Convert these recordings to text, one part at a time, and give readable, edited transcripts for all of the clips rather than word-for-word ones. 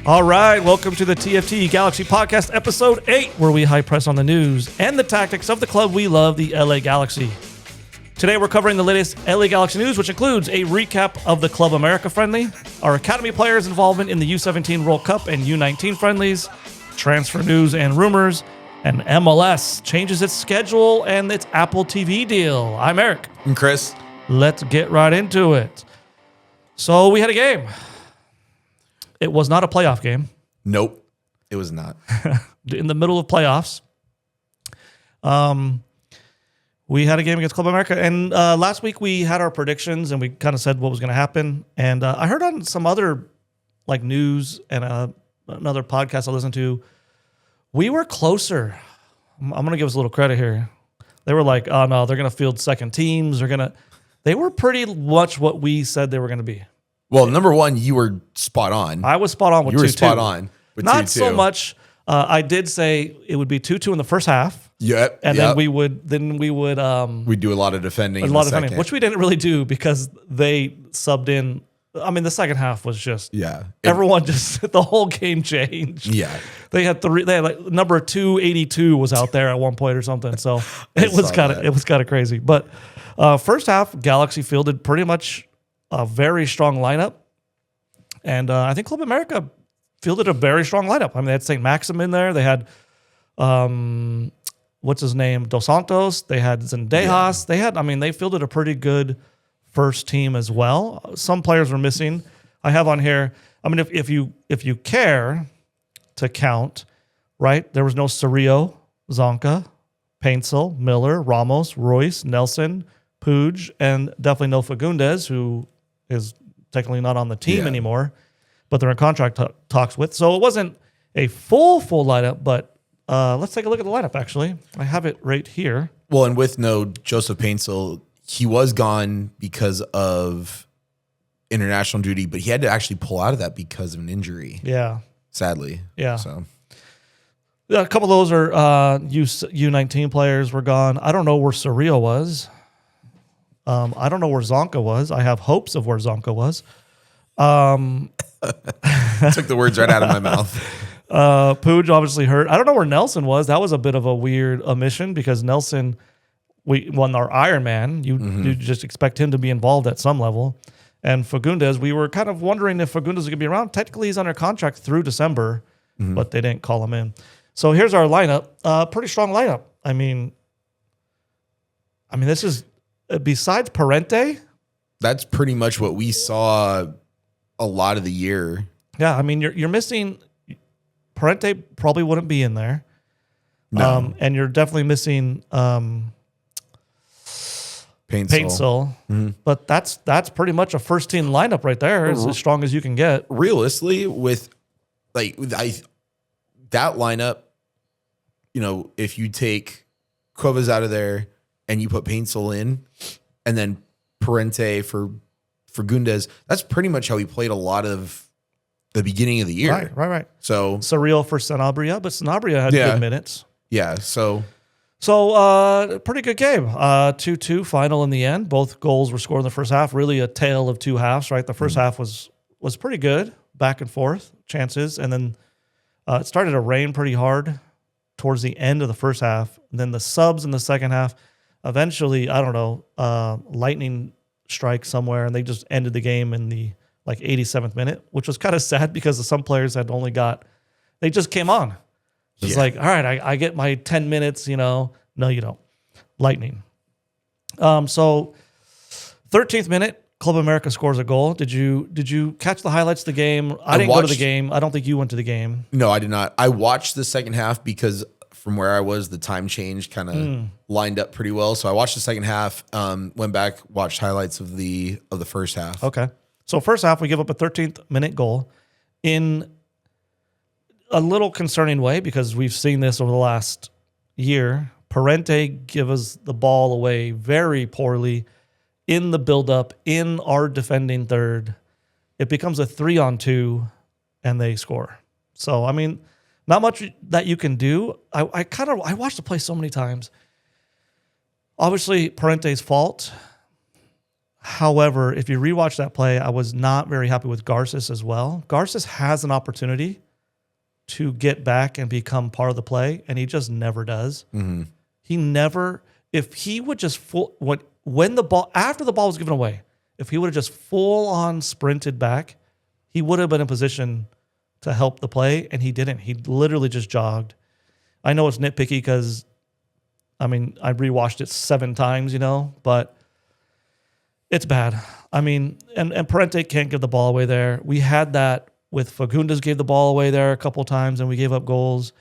All right, welcome to the TFT Galaxy Podcast, Episode 8, where we high press on the news and the tactics of the club we love, the LA Galaxy. Today we're covering the latest LA Galaxy news, which includes a recap of the Club America friendly, our academy players' involvement in the U17 World Cup and U19 friendlies, transfer news and rumors, and MLS changes its schedule and its Apple TV deal. I'm Eric. I'm Chris. Let's get right into it. So we had a game. It was not a playoff game. Nope, it was not. In the middle of playoffs. We had a game against Club America, and last week we had our predictions, and we kind of said what was going to happen. And I heard on some other like news and another podcast I listened to, we were closer. I'm going to give us a little credit here. They were like, "Oh no, they're going to field second teams. They were pretty much what we said they were going to be." Well, number one, you were spot on. I was spot on with 2-2. You were spot on with 2-2. Not so much. I did say it would be 2-2 in the first half. Yep. And then we would we'd do a lot of defending. Which we didn't really do because they subbed in. I mean, the second half was just everyone just the whole game changed. Yeah. They had like number 282 was out there at one point or something. So it was kind of crazy. But first half, Galaxy fielded pretty much a very strong lineup. And I think Club America fielded a very strong lineup. I mean, they had St. Maxim in there. They had, what's his name? Dos Santos. They had Zendejas. Yeah. They fielded a pretty good first team as well. Some players were missing. I have on here, if you care to count, right? There was no Cerrillo, Zonka, Paintsel, Miller, Ramos, Royce, Nelson, Puig, and definitely no Fagundes, who is technically not on the team anymore, but they're in contract talks with. So it wasn't a full lineup, but let's take a look at the lineup, actually. I have it right here. Well, and with no Joseph Paintsel, he was gone because of international duty, but he had to actually pull out of that because of an injury. Yeah. Sadly. Yeah. So yeah, a couple of those are U19 players were gone. I don't know where Cerrillo was. I don't know where Zonka was. I have hopes of where Zonka was. Took the words right out of my mouth. Puig obviously hurt. I don't know where Nelson was. That was a bit of a weird omission because Nelson, we won our Ironman. You just expect him to be involved at some level. And Fagundes, we were kind of wondering if Fagundes was going to be around. Technically, he's under contract through December, but they didn't call him in. So here's our lineup. Pretty strong lineup. I mean, this is besides Parente. That's pretty much what we saw a lot of the year. Yeah, you're missing. Parente probably wouldn't be in there. No. And you're definitely missing Paintsel. But that's pretty much a first team lineup right there. It's as strong as you can get. Realistically, with that lineup, if you take Cuevas out of there and you put Paintsel in, and then Parente for Fagundes, that's pretty much how he played a lot of the beginning of the year. Right. So Cerrillo for Sanabria, but Sanabria had good minutes. Yeah, so pretty good game. 2-2 final in the end. Both goals were scored in the first half. Really a tale of two halves, right? The first half was pretty good, back and forth, chances. And then it started to rain pretty hard towards the end of the first half. And then the subs in the second half, eventually, I don't know, lightning strike somewhere, and they just ended the game in the 87th minute, which was kind of sad because some players had they just came on. It's all right, I get my 10 minutes, No, you don't. Lightning. So 13th minute, Club America scores a goal. Did you catch the highlights of the game? I didn't go to the game. I don't think you went to the game. No, I did not. I watched the second half because from where I was, the time change kind of lined up pretty well. So I watched the second half, went back, watched highlights of the first half. Okay. So first half, we give up a 13th minute goal in a little concerning way because we've seen this over the last year. Parente give us the ball away very poorly in the buildup, in our defending third. It becomes a 3-on-2, and they score. So, not much that you can do. I watched the play so many times. Obviously, Parente's fault. However, if you rewatch that play, I was not very happy with Garces as well. Garces has an opportunity to get back and become part of the play, and he just never does. He never, if he would just when the ball, after the ball was given away, if he would have just full on sprinted back, he would have been in position to help the play, and he didn't. He literally just jogged. I know it's nitpicky because, I mean, I rewatched it 7 times, but it's bad. I mean, and Parente can't give the ball away there. We had that with Fagundes gave the ball away there a couple times, and we gave up goals.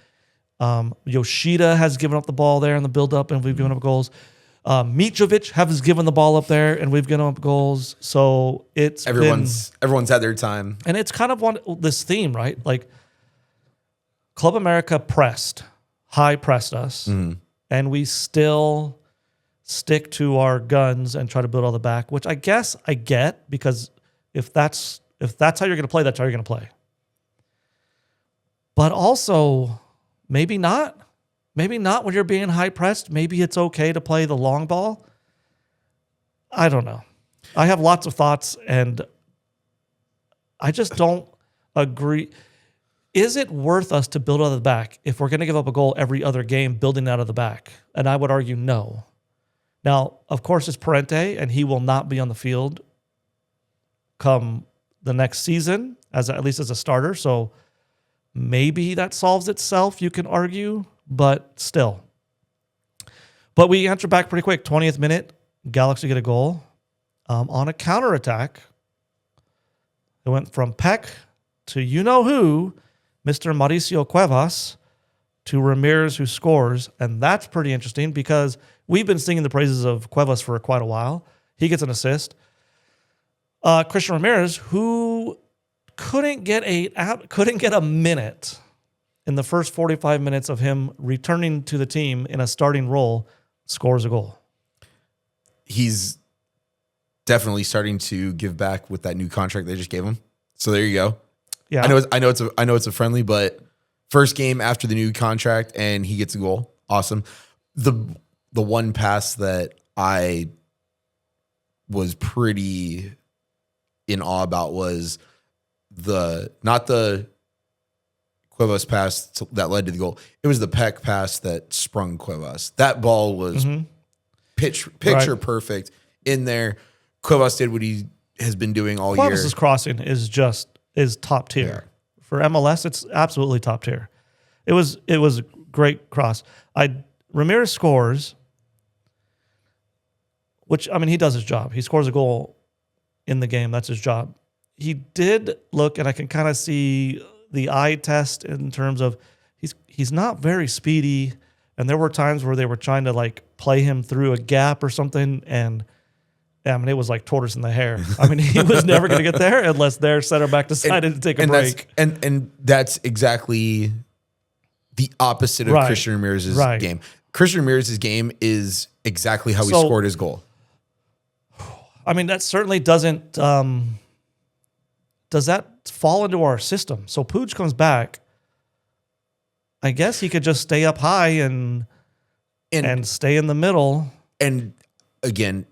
Yoshida has given up the ball there in the build-up, and we've given up goals. Mitrovic has given the ball up there, and we've given up goals. So everyone's had their time, and it's kind of this theme, right? Like Club America high pressed us, and we still stick to our guns and try to build all the back, which I guess I get, because if that's how you're going to play, that's how you're going to play. But also, maybe not. Maybe not when you're being high pressed. Maybe it's okay to play the long ball. I don't know. I have lots of thoughts, and I just don't agree. Is it worth us to build out of the back if we're going to give up a goal every other game building out of the back? And I would argue no. Now, of course, it's Parente, and he will not be on the field come the next season, at least as a starter. So maybe that solves itself, you can argue, but still. But we answer back pretty quick. 20th minute, Galaxy get a goal on a counterattack. It went from Peck to you-know-who, Mr. Mauricio Cuevas, to Ramirez, who scores. And that's pretty interesting because we've been singing the praises of Cuevas for quite a while. He gets an assist. Christian Ramirez, who couldn't get a minute in the first 45 minutes of him returning to the team in a starting role, scores a goal. He's definitely starting to give back with that new contract they just gave him. So there you go. Yeah, I know it's a friendly, but first game after the new contract and he gets a goal. Awesome. The one pass that I was pretty in awe about was not the Cuevas pass that led to the goal. It was the Peck pass that sprung Cuevas. That ball was picture perfect in there. Cuevas did what he has been doing all year. Cuevas' crossing is top tier. Yeah. For MLS, it's absolutely top tier. It was a great cross. Ramirez scores, which, I mean, he does his job. He scores a goal in the game. That's his job. He did look, and I can kind of see the eye test in terms of he's not very speedy, and there were times where they were trying to like play him through a gap or something, and I mean, it was like tortoise in the hair. I mean, he was never going to get there unless their center back decided to take a break. And that's exactly the opposite of Christian Ramirez's game. Christian Ramirez's game is exactly how he scored his goal. I mean, that certainly doesn't. Does that fall into our system? So Pooch comes back. I guess he could just stay up high and stay in the middle. And again,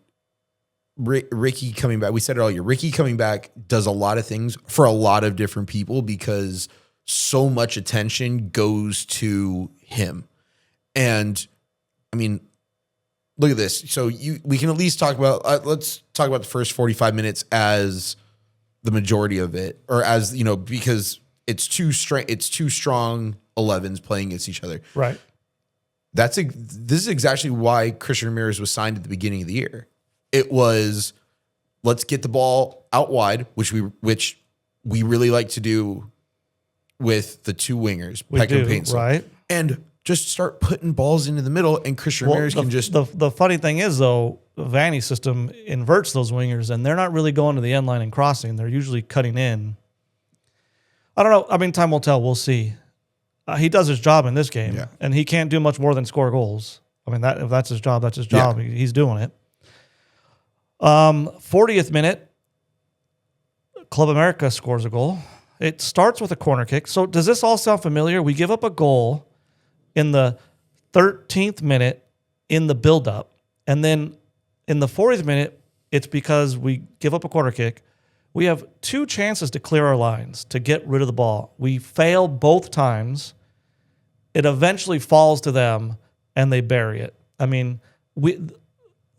Ricky coming back. We said it earlier. Ricky coming back does a lot of things for a lot of different people because so much attention goes to him. And I mean, look at this. So we can at least talk about. Let's talk about the first 45 minutes as the majority of it, or as because it's two strong 11s playing against each other. Right. This is exactly why Christian Ramirez was signed at the beginning of the year. It was, let's get the ball out wide, which we really like to do with the two wingers, Peck and Paintsel, right? And just start putting balls into the middle, and Christian Ramirez can just. The funny thing is, though, Vanny's system inverts those wingers, and they're not really going to the end line and crossing. They're usually cutting in. I don't know. I mean, time will tell. We'll see. He does his job in this game, and he can't do much more than score goals. I mean, if that's his job, that's his job. Yeah. He's doing it. 40th minute, Club America scores a goal. It starts with a corner kick. So does this all sound familiar? We give up a goal in the 13th minute in the build-up, and then in the 40th minute, it's because we give up a corner kick. We have 2 chances to clear our lines, to get rid of the ball. We fail both times. It eventually falls to them, and they bury it. I mean,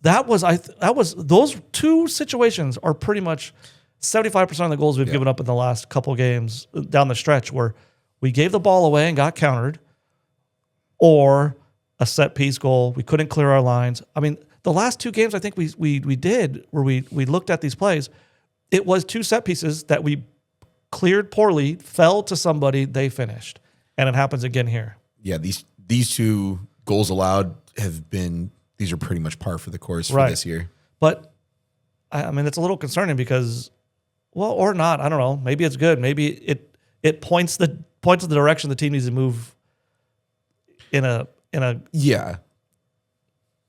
those 2 situations are pretty much 75% of the goals we've given up in the last couple games down the stretch, where we gave the ball away and got countered, or a set piece goal. We couldn't clear our lines. I mean, the last 2 games I think we did, where we looked at these plays, it was 2 set pieces that we cleared poorly, fell to somebody, they finished. And it happens again here. Yeah, these 2 goals allowed these are pretty much par for the course for this year. But I mean, it's a little concerning because, well, or not, I don't know. Maybe it's good. Maybe it points the direction the team needs to move in a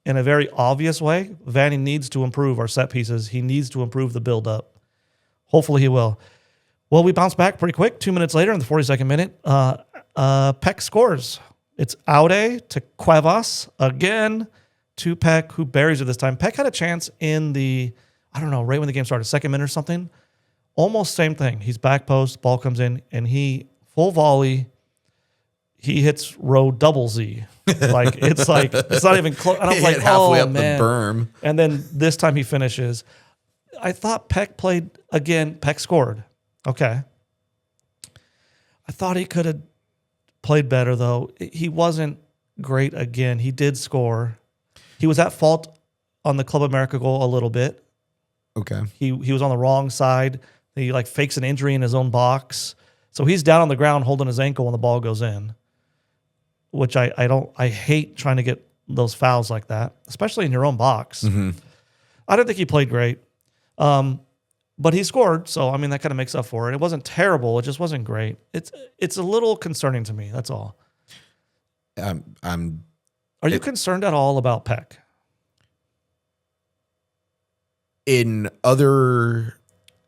very obvious way. Vanny needs to improve our set pieces. He needs to improve the build up. Hopefully he will. Well, we bounce back pretty quick. 2 minutes later, in the 42nd minute, Peck scores. It's Aude to Cuevas again to Peck, who buries it this time. Peck had a chance in right when the game started, 2nd minute or something. Almost same thing. He's back post, ball comes in, and he full volley. He hits row double Z. It's not even close. And I was like, halfway up man. the berm. And then this time he finishes. I thought Peck played again. Peck scored. Okay. I thought he could have played better, though. He wasn't great again. He did score. He was at fault on the Club America goal a little bit. Okay. He was on the wrong side. He fakes an injury in his own box. So he's down on the ground holding his ankle when the ball goes in, which I hate trying to get those fouls like that, especially in your own box. Mm-hmm. I don't think he played great. But he scored, so I mean that kind of makes up for it. It wasn't terrible; it just wasn't great. It's a little concerning to me. That's all. Are you concerned at all about Peck? Going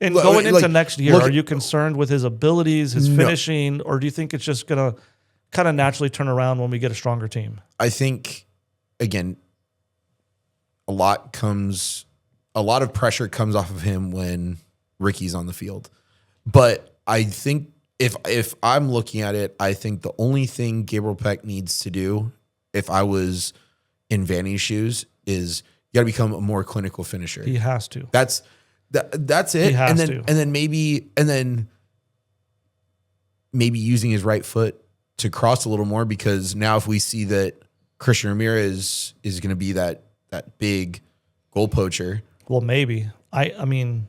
into next year, are you concerned with his abilities, his finishing, or do you think it's just gonna kind of naturally turn around when we get a stronger team? I think, again, a lot of pressure comes off of him when Ricky's on the field. But I think if I'm looking at it, I think the only thing Gabriel Peck needs to do, if I was in Vanny's shoes, is you got to become a more clinical finisher. He has to. That's it. He has to. And then maybe using his right foot to cross a little more, because now if we see that Christian Ramirez is going to be that big goal poacher. Well, maybe. I mean,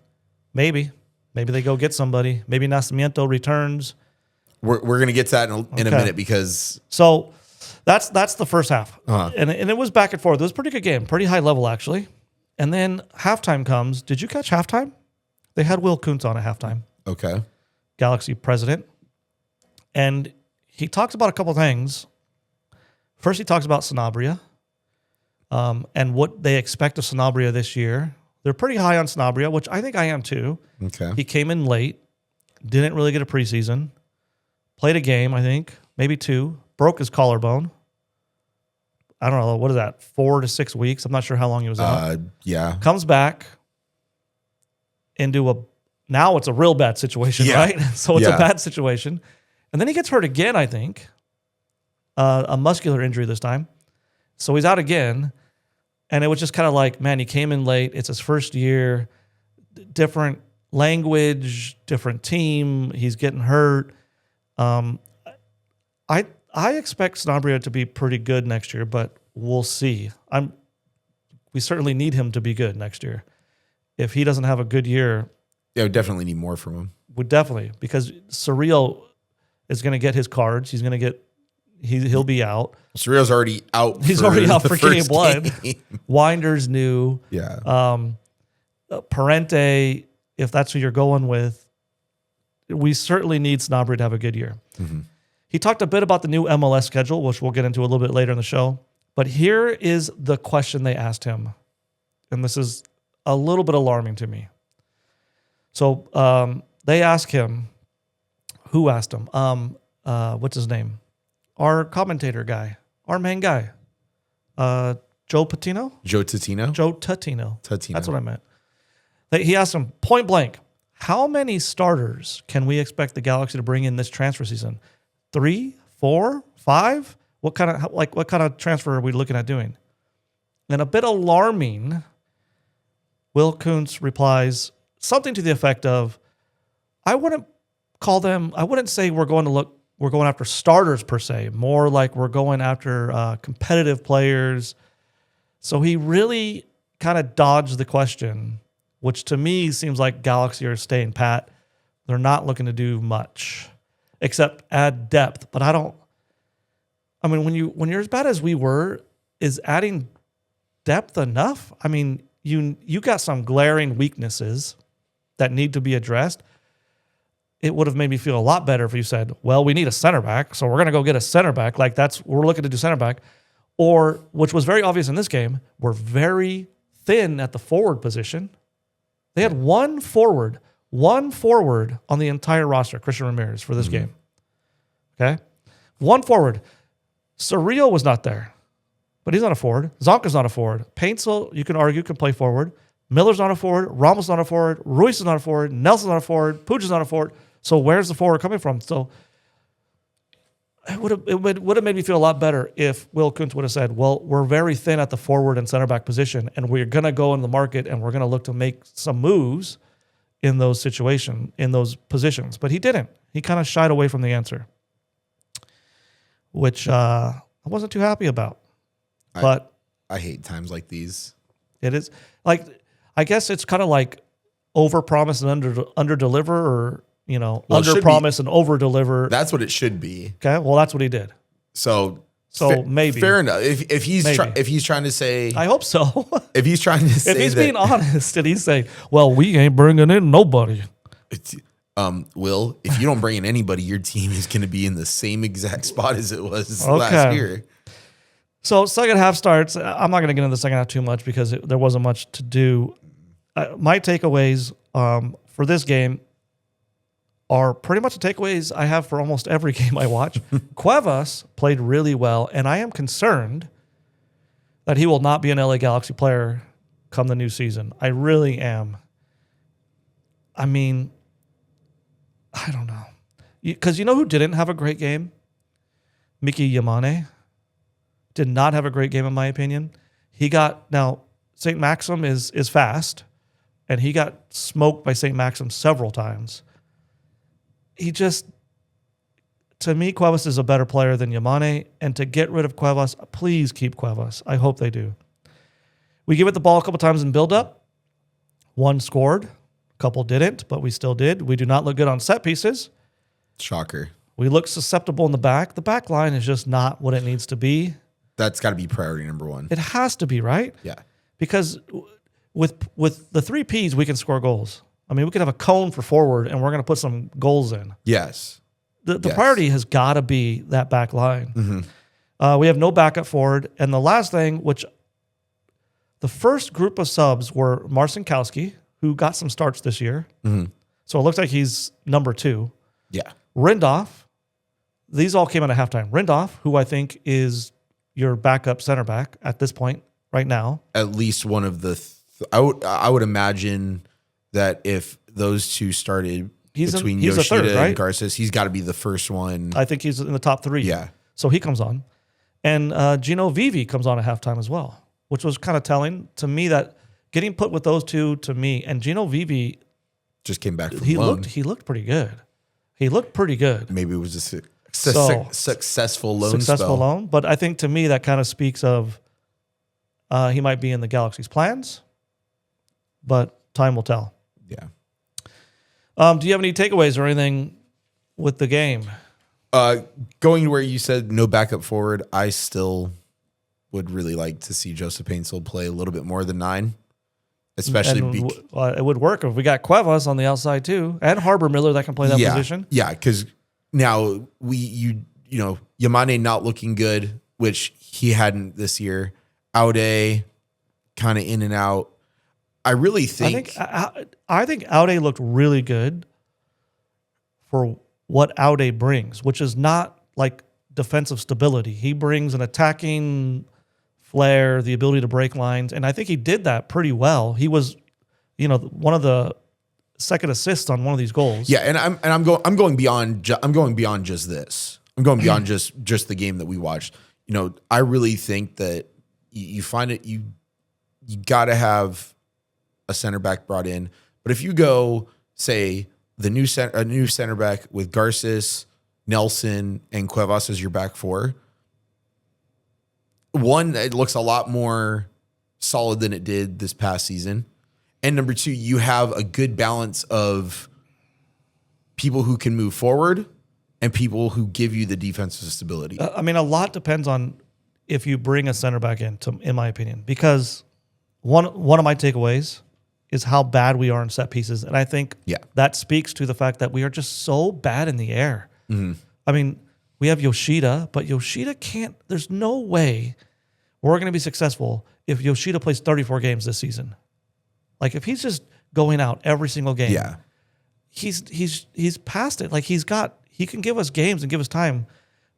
maybe they go get somebody. Maybe Nacimiento returns. We're going to get to that in a minute, because so that's the first half, and it was back and forth. It was a pretty good game, pretty high level actually. And then halftime comes. Did you catch halftime? They had Will Kuntz on at halftime. Okay, Galaxy president, and he talks about a couple things. First, he talks about Sanabria, and what they expect of Sanabria this year. They're pretty high on Sanabria, which I think I am too. Okay. He came in late, didn't really get a preseason, played a game, I think, maybe 2, broke his collarbone. I don't know, what is that, 4 to 6 weeks? I'm not sure how long he was out. Yeah. Comes back into now it's a real bad situation, right? So it's a bad situation. And then he gets hurt again, I think. A muscular injury this time. So he's out again. And it was just kind of like, man, he came in late. It's his first year, different language, different team. He's getting hurt. I expect Sanabria to be pretty good next year, but we'll see. We certainly need him to be good next year. If he doesn't have a good year, we definitely need more from him. Because Surreal is going to get his cards. He's going to get. He'll be out. Surreal's already out. He's already out for King of Blood. Winder's new. Yeah. Parente, if that's who you're going with, we certainly need Sanabria to have a good year. Mm-hmm. He talked a bit about the new MLS schedule, which we'll get into a little bit later in the show. But here is the question they asked him. And this is a little bit alarming to me. So they asked him, who asked him? What's his name? Our commentator guy, our main guy, Joe Patino? Joe Tatino? Joe Tatino. Tatino. That's what I meant. He asked him point blank, how many starters can we expect the Galaxy to bring in this transfer season? 3, 4, 5? What kind of transfer are we looking at doing? And a bit alarming, Will Kuntz replies something to the effect of, I wouldn't say we're going after starters per se, more like we're going after competitive players. So he really kind of dodged the question, which to me seems like Galaxy are staying pat. They're not looking to do much except add depth. But when you're as bad as we were, is adding depth enough? I mean, you got some glaring weaknesses that need to be addressed. It would have made me feel a lot better if you said, well, we need a center back, so we're going to go get a center back. Like we're looking to do center back. Or, which was very obvious in this game, we're very thin at the forward position. They had one forward on the entire roster, Christian Ramirez, for this game. Okay? One forward. Surreal was not there, but he's not a forward. Zonka's not a forward. Paintsel, you can argue, can play forward. Miller's not a forward. Ramos not a forward. Ruiz is not a forward. Nelson's not a forward. Puig is not a forward. So where's the forward coming from? So it would have made me feel a lot better if Will Kuntz would have said, well, we're very thin at the forward and center back position, and we're going to go in the market and we're going to look to make some moves in those situations, in those positions. But he didn't. He kind of shied away from the answer, which I wasn't too happy about. But I hate times like these. It is like, I guess it's kind of like over-promise and under-deliver, or under-promise and over-deliver. That's what it should be. Okay, well, that's what he did. So maybe fair enough. If he's trying to say, I hope so. If he's trying to say, if he's being honest, and he's saying, well, we ain't bringing in nobody. Will, if you don't bring in anybody, your team is going to be in the same exact spot as it was last year. So second half starts. I'm not going to get into the second half too much because there wasn't much to do. My takeaways for this game are pretty much the takeaways I have for almost every game I watch. Cuevas played really well, and I am concerned that he will not be an LA Galaxy player come the new season. I really am. I mean, I don't know. Because you know who didn't have a great game? Mickey Yamane. Did not have a great game, in my opinion. Now, St. Maxim is fast, and he got smoked by St. Maxim several times. To me, Cuevas is a better player than Yamane, and to get rid of Cuevas, please keep Cuevas. I hope they do. We give it the ball a couple times in build-up. One scored, a couple didn't, but we still did. We do not look good on set pieces. Shocker. We look susceptible in the back. The back line is just not what it needs to be. That's got to be priority number one. It has to be, right? Yeah. Because with the 3 Ps, we can score goals. I mean, we could have a cone for forward, and we're going to put some goals in. Yes. The priority has got to be that back line. We have no backup forward. And the last thing, which the first group of subs were Marcinkowski, who got some starts this year. So it looks like he's number 2. Yeah. Rindolph. These all came out at halftime. Rindolph, who I think is your backup center back at this point right now. At least one of the I would imagine that if those two started between Yoshida and Garces, he's got to be the first one. I think he's in the top 3. Yeah. So he comes on. And Gino Vivi comes on at halftime as well, which was kind of telling to me that getting put with those two to me, and Gino Vivi just came back from loan. He looked pretty good. He looked pretty good. Maybe it was a successful loan spell. But I think to me that kind of speaks of he might be in the Galaxy's plans, but time will tell. Yeah. Do you have any takeaways or anything with the game? Going to where you said no backup forward, I still would really like to see Joseph Paintsel play a little bit more than 9, especially. It would work if we got Cuevas on the outside too, and Harbor Miller that can play that position. Yeah, because now Yamane not looking good, which he hadn't this year. Aude kind of in and out. I really think I think Aude looked really good for what Aude brings, which is not like defensive stability. He brings an attacking flair, the ability to break lines, and I think he did that pretty well. He was one of the second assists on one of these goals. Yeah, and I'm going beyond just this. I'm going beyond just the game that we watched. I really think that you find it you got to have a center back brought in. But if you go say a new center back with Garces, Nelson, and Cuevas as your back four, one, it looks a lot more solid than it did this past season. And number two, you have a good balance of people who can move forward and people who give you the defensive stability. A lot depends on if you bring a center back in my opinion, because one of my takeaways is how bad we are in set pieces. And I think that speaks to the fact that we are just so bad in the air. Mm-hmm. We have Yoshida, but Yoshida there's no way we're going to be successful if Yoshida plays 34 games this season. Like if he's just going out every single game, he's past it. Like he can give us games and give us time,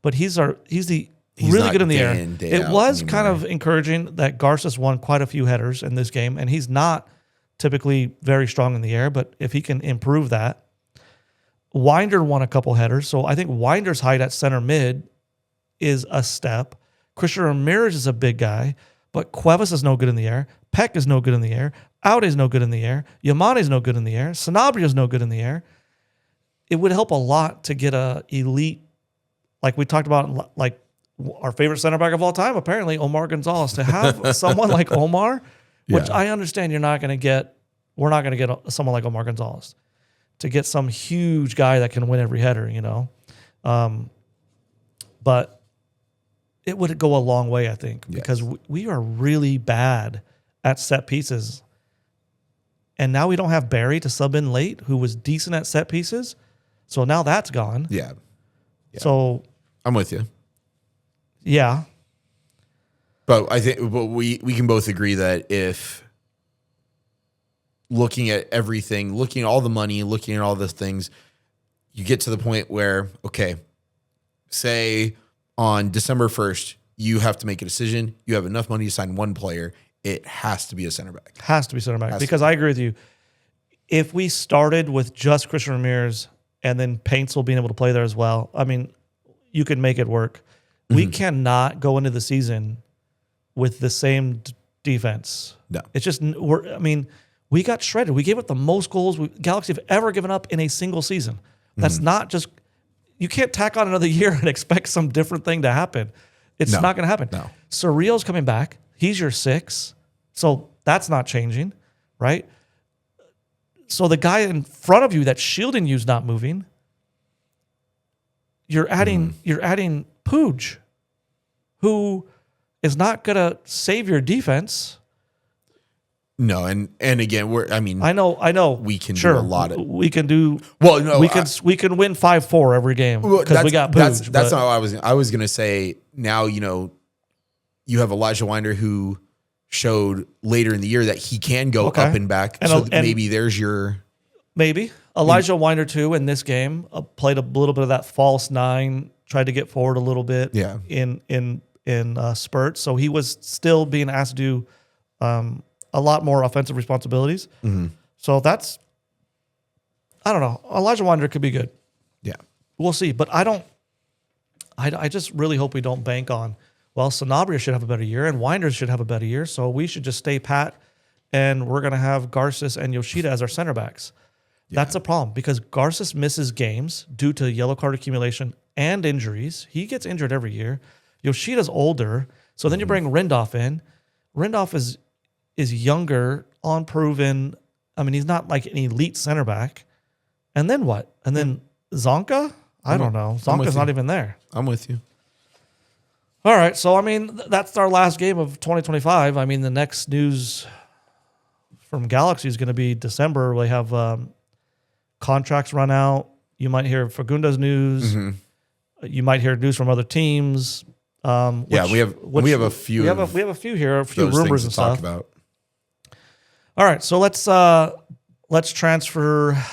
but he's really good in the air. It was kind of encouraging that Garces won quite a few headers in this game, and he's not typically very strong in the air, but if he can improve that. Winder won a couple headers, so I think Winder's height at center mid is a step. Christian Ramirez is a big guy, but Cuevas is no good in the air. Peck is no good in the air. Aude is no good in the air. Yamane is no good in the air. Sanabria is no good in the air. It would help a lot to get a elite, like we talked about, like our favorite center back of all time, apparently Omar Gonzalez. To have someone like Omar, which I understand we're not going to get someone like Omar Gonzalez. To get some huge guy that can win every header, but it would go a long way, I think, because we are really bad at set pieces. And now we don't have Barry to sub in late, who was decent at set pieces. So now that's gone. Yeah. So I'm with you. Yeah. But I think we can both agree that if looking at everything, looking at all the money, looking at all the things, you get to the point where, okay, say on December 1st, you have to make a decision. You have enough money to sign one player. It has to be a center back. Has to be center back. Because I agree with you. If we started with just Christian Ramirez and then Paintsel being able to play there as well, you could make it work. Mm-hmm. We cannot go into the season with the same defense. No. It's just, we got shredded. We gave up the most goals Galaxy have ever given up in a single season. That's not just, you can't tack on another year and expect some different thing to happen. It's not going to happen. No. Surreal's coming back. He's your 6. So that's not changing, right? So the guy in front of you that's shielding you is not moving. You're adding Pooj, who is not going to save your defense. No, and again, I know. We can do a lot of. We can do. Well, no, we can win 5-4 every game because we got Pooj. That's not what I was going to say. Now you have Elijah Winder who showed later in the year that he can go up and back. And maybe there's your Elijah Winder too in this game played a little bit of that false 9, tried to get forward a little bit. Yeah. In spurts, so he was still being asked to do a lot more offensive responsibilities. Mm-hmm. So that's, I don't know. Elijah Winder could be good. Yeah. We'll see. But I just really hope we don't bank on, Sanabria should have a better year and Winder should have a better year. So we should just stay pat and we're going to have Garces and Yoshida as our center backs. Yeah. That's a problem because Garces misses games due to yellow card accumulation and injuries. He gets injured every year. Yoshida's older. So then you bring Rindolph in. Rindolph is younger, unproven. He's not like an elite center back. And then what? And then Zonka? I don't know. Zonka's not even there. I'm with you. All right. So, that's our last game of 2025. The next news from Galaxy is going to be December. We have contracts run out. You might hear Fagundo's news. Mm-hmm. You might hear news from other teams. We have a few. We have a few here, a few rumors and stuff. Talk about. All right, so let's transfer.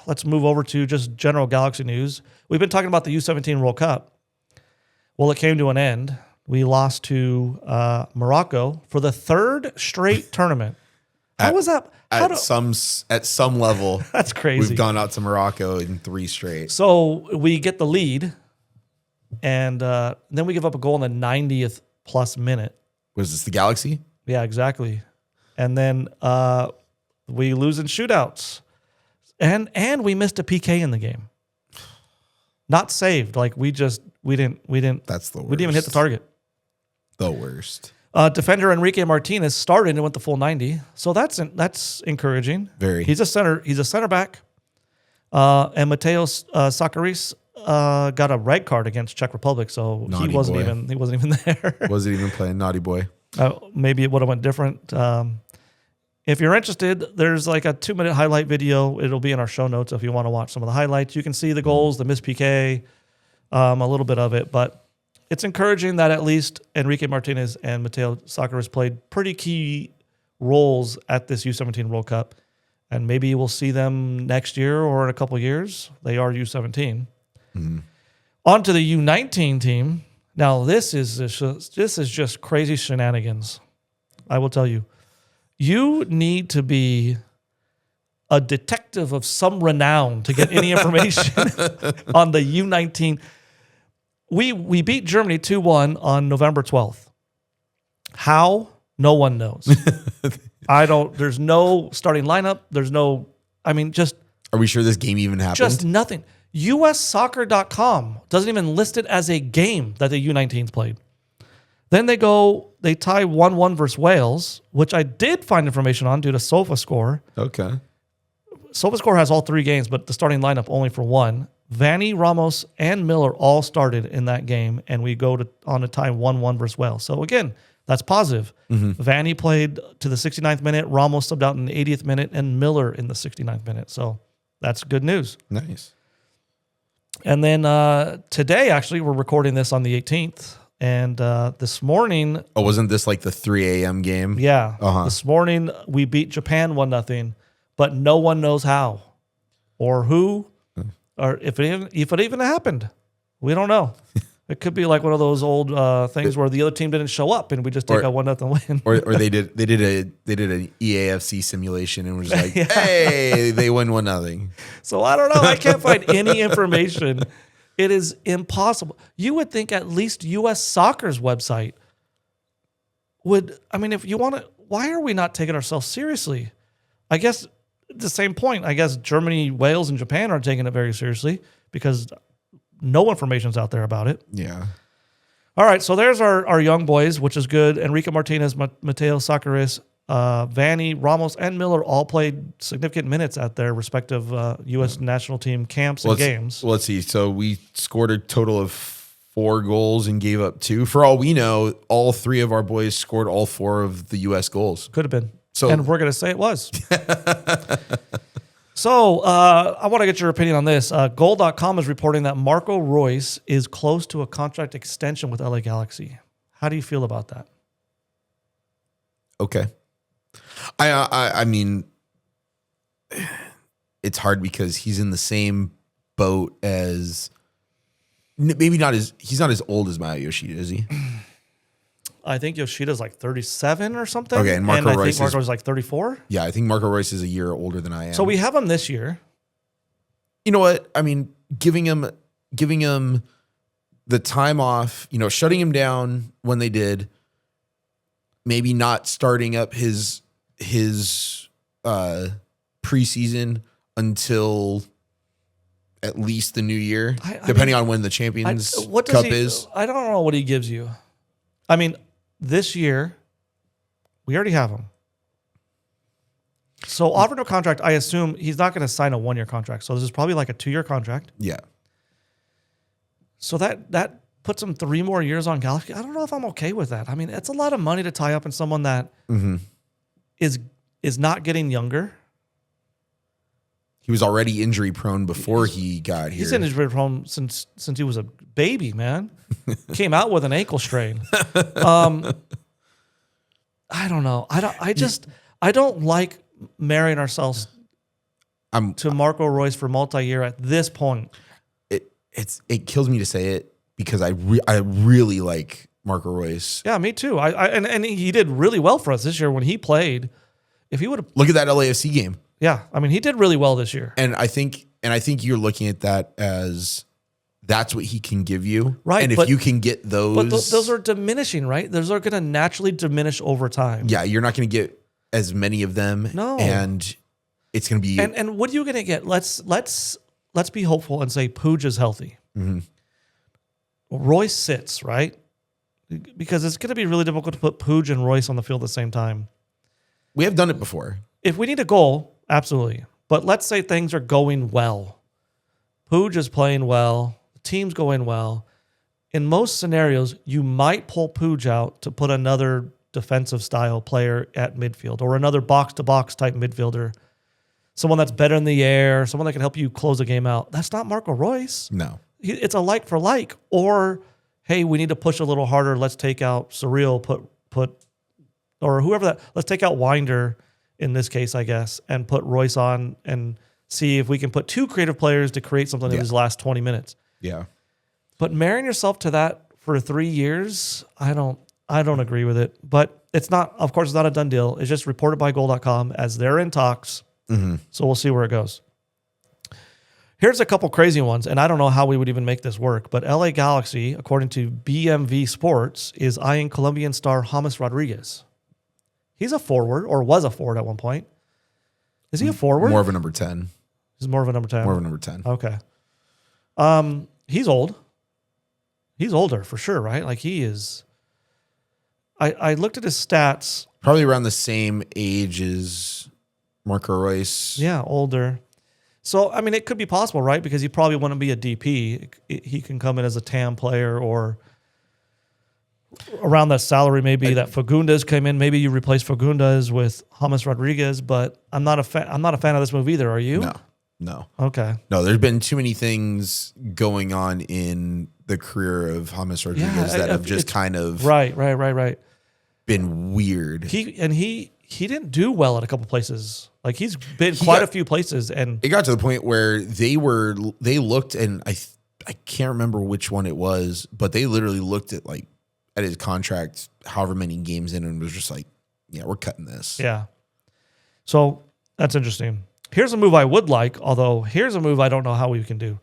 Let's move over to just general Galaxy news. We've been talking about the U17 World Cup. Well, it came to an end. We lost to Morocco for the 3rd straight tournament. How was that? At some level, That's crazy. we've gone out to Morocco in 3 straight. So we get the lead, and then we give up a goal in the 90th plus minute. Was this the Galaxy? Yeah, exactly. And then we lose in shootouts, and we missed a PK in the game. Not saved. Like we didn't. That's the worst. We didn't even hit the target. The worst. Defender Enrique Martinez started and went the full 90, so that's encouraging. Very. He's a center back. And Mateo Sakaris got a red card against Czech Republic, so Naughty he wasn't boy. even there. Wasn't even playing naughty boy. Maybe it would have went different. If you're interested, there's like a 2-minute highlight video. It'll be in our show notes if you want to watch some of the highlights. You can see the goals, the missed PK, a little bit of it. But it's encouraging that at least Enrique Martinez and Mateo Sakaris played pretty key roles at this U17 World Cup. And maybe we'll see them next year or in a couple of years. They are U17. Mm-hmm. On to the U19 team. Now, this is just crazy shenanigans. I will tell you. You need to be a detective of some renown to get any information on the U19. We beat Germany 2-1 on November 12th. How? No one knows. There's no starting lineup. Just. Are we sure this game even happened? Just nothing. USsoccer.com doesn't even list it as a game that the U19s played. Then they tie 1-1 versus Wales, which I did find information on due to SofaScore. Okay. SofaScore has all 3 games, but the starting lineup only for 1. Vanny, Ramos, and Miller all started in that game, and we go on to tie 1-1 versus Wales. So again, that's positive. Mm-hmm. Vanny played to the 69th minute, Ramos subbed out in the 80th minute, and Miller in the 69th minute. So that's good news. Nice. And then today, actually, we're recording this on the 18th. And this morning... Oh, wasn't this like the 3 a.m. game? Yeah. Uh-huh. This morning, we beat Japan 1-0, but no one knows how or who or if it even happened. We don't know. It could be like one of those old things where the other team didn't show up and we just take a 1-0 win. or they did an EAFC simulation and was like, hey, they win 1-0. So I don't know. I can't find any information. It is impossible. You would think at least U.S. Soccer's website would, if you want to, why are we not taking ourselves seriously? I guess the same point. I guess Germany, Wales, and Japan are taking it very seriously because no information's out there about it. Yeah. All right, so there's our young boys, which is good. Enrique Martinez, Mateo Sakaris, Vanny, Ramos, and Miller all played significant minutes at their respective U.S. national team camps and games. Let's see. So we scored a total of 4 goals and gave up 2. For all we know, all 3 of our boys scored all 4 of the U.S. goals. Could have been. And we're going to say it was. So I want to get your opinion on this. Goal.com is reporting that Marco Reus is close to a contract extension with LA Galaxy. How do you feel about that? Okay. I mean, it's hard because he's in the same boat as he's not as old as Maya Yoshida, is he? I think Yoshida's like 37 or something. Okay, and I think Marco's like 34. Yeah, I think Marco Reus is a year older than I am. So we have him this year. You know what? I mean, giving him the time off, shutting him down when they did, maybe not starting up his preseason until at least the new year, depending on when the Champions Cup is. I don't know what he gives you. I mean, this year, we already have him. So offered a contract, I assume he's not going to sign a 1-year contract. So this is probably like a 2-year contract. Yeah. So that puts him 3 more years on Galaxy. I don't know if I'm okay with that. I mean, it's a lot of money to tie up in someone that is not getting younger. He was already injury prone before he got here. He's been injury prone since he was a baby, man. Came out with an ankle strain. I don't know. I don't like marrying ourselves to Marco Reus for multi-year at this point. It kills me to say it because I really like Marco Reus. Yeah, me too. And he did really well for us this year when he played. If he would have, Look at that LAFC game. yeah, I mean, he did really well this year. And I think you're looking at that as that's what he can give you. Right, And if but- you can get those. But those are diminishing, right? Those are going to naturally diminish over time. Yeah, you're not going to get as many of them. No. And it's going to be. And what are you going to get? Let's be hopeful and say Pooj is healthy. Mhm. Royce sits, right? Because it's going to be really difficult to put Pooj and Royce on the field at the same time. We have done it before. If we need a goal, absolutely. But let's say things are going well. Pooj is playing well. The team's going well. In most scenarios, you might pull Pooj out to put another defensive style player at midfield or another box-to-box type midfielder. Someone that's better in the air, someone that can help you close the game out. That's not Marco Royce. No. It's a like for like. Or, hey, we need to push a little harder. Let's take out Surreal, put or whoever that. Let's take out Winder in this case, I guess, and put Royce on and see if we can put two creative players to create something in his last 20 minutes. Yeah. But marrying yourself to that for 3 years, I don't agree with it. But it's not, of course, it's not a done deal. It's just reported by goal.com as they're in talks. Mm-hmm. So we'll see where it goes. Here's a couple crazy ones, and I don't know how we would even make this work, but LA Galaxy, according to BMV Sports, is eyeing Colombian star James Rodriguez. He's a forward, or was a forward at one point. Is he a forward? More of a number 10. He's more of a number 10. More of a number 10. Okay. He's old. He's older for sure, right? Like he is. I looked at his stats. Probably around the same age as Marco Royce. Yeah, older. So, I mean, it could be possible, right? Because he probably wouldn't be a DP. He can come in as a TAM player or around that salary, maybe that Fagundes came in. Maybe you replace Fagundes with James Rodriguez, but I'm not a fan of this move either. Are you? No. Okay. No, there's been too many things going on in the career of James Rodriguez that have just kind of right. been weird. He didn't do well at a couple places. Like he's been a few places, and it got to the point where they looked, and I can't remember which one it was, but they literally looked at his contract, however many games in, and was just like, yeah, we're cutting this. Yeah. So that's interesting. Here's a move I would like, although here's a move I don't know how we can do.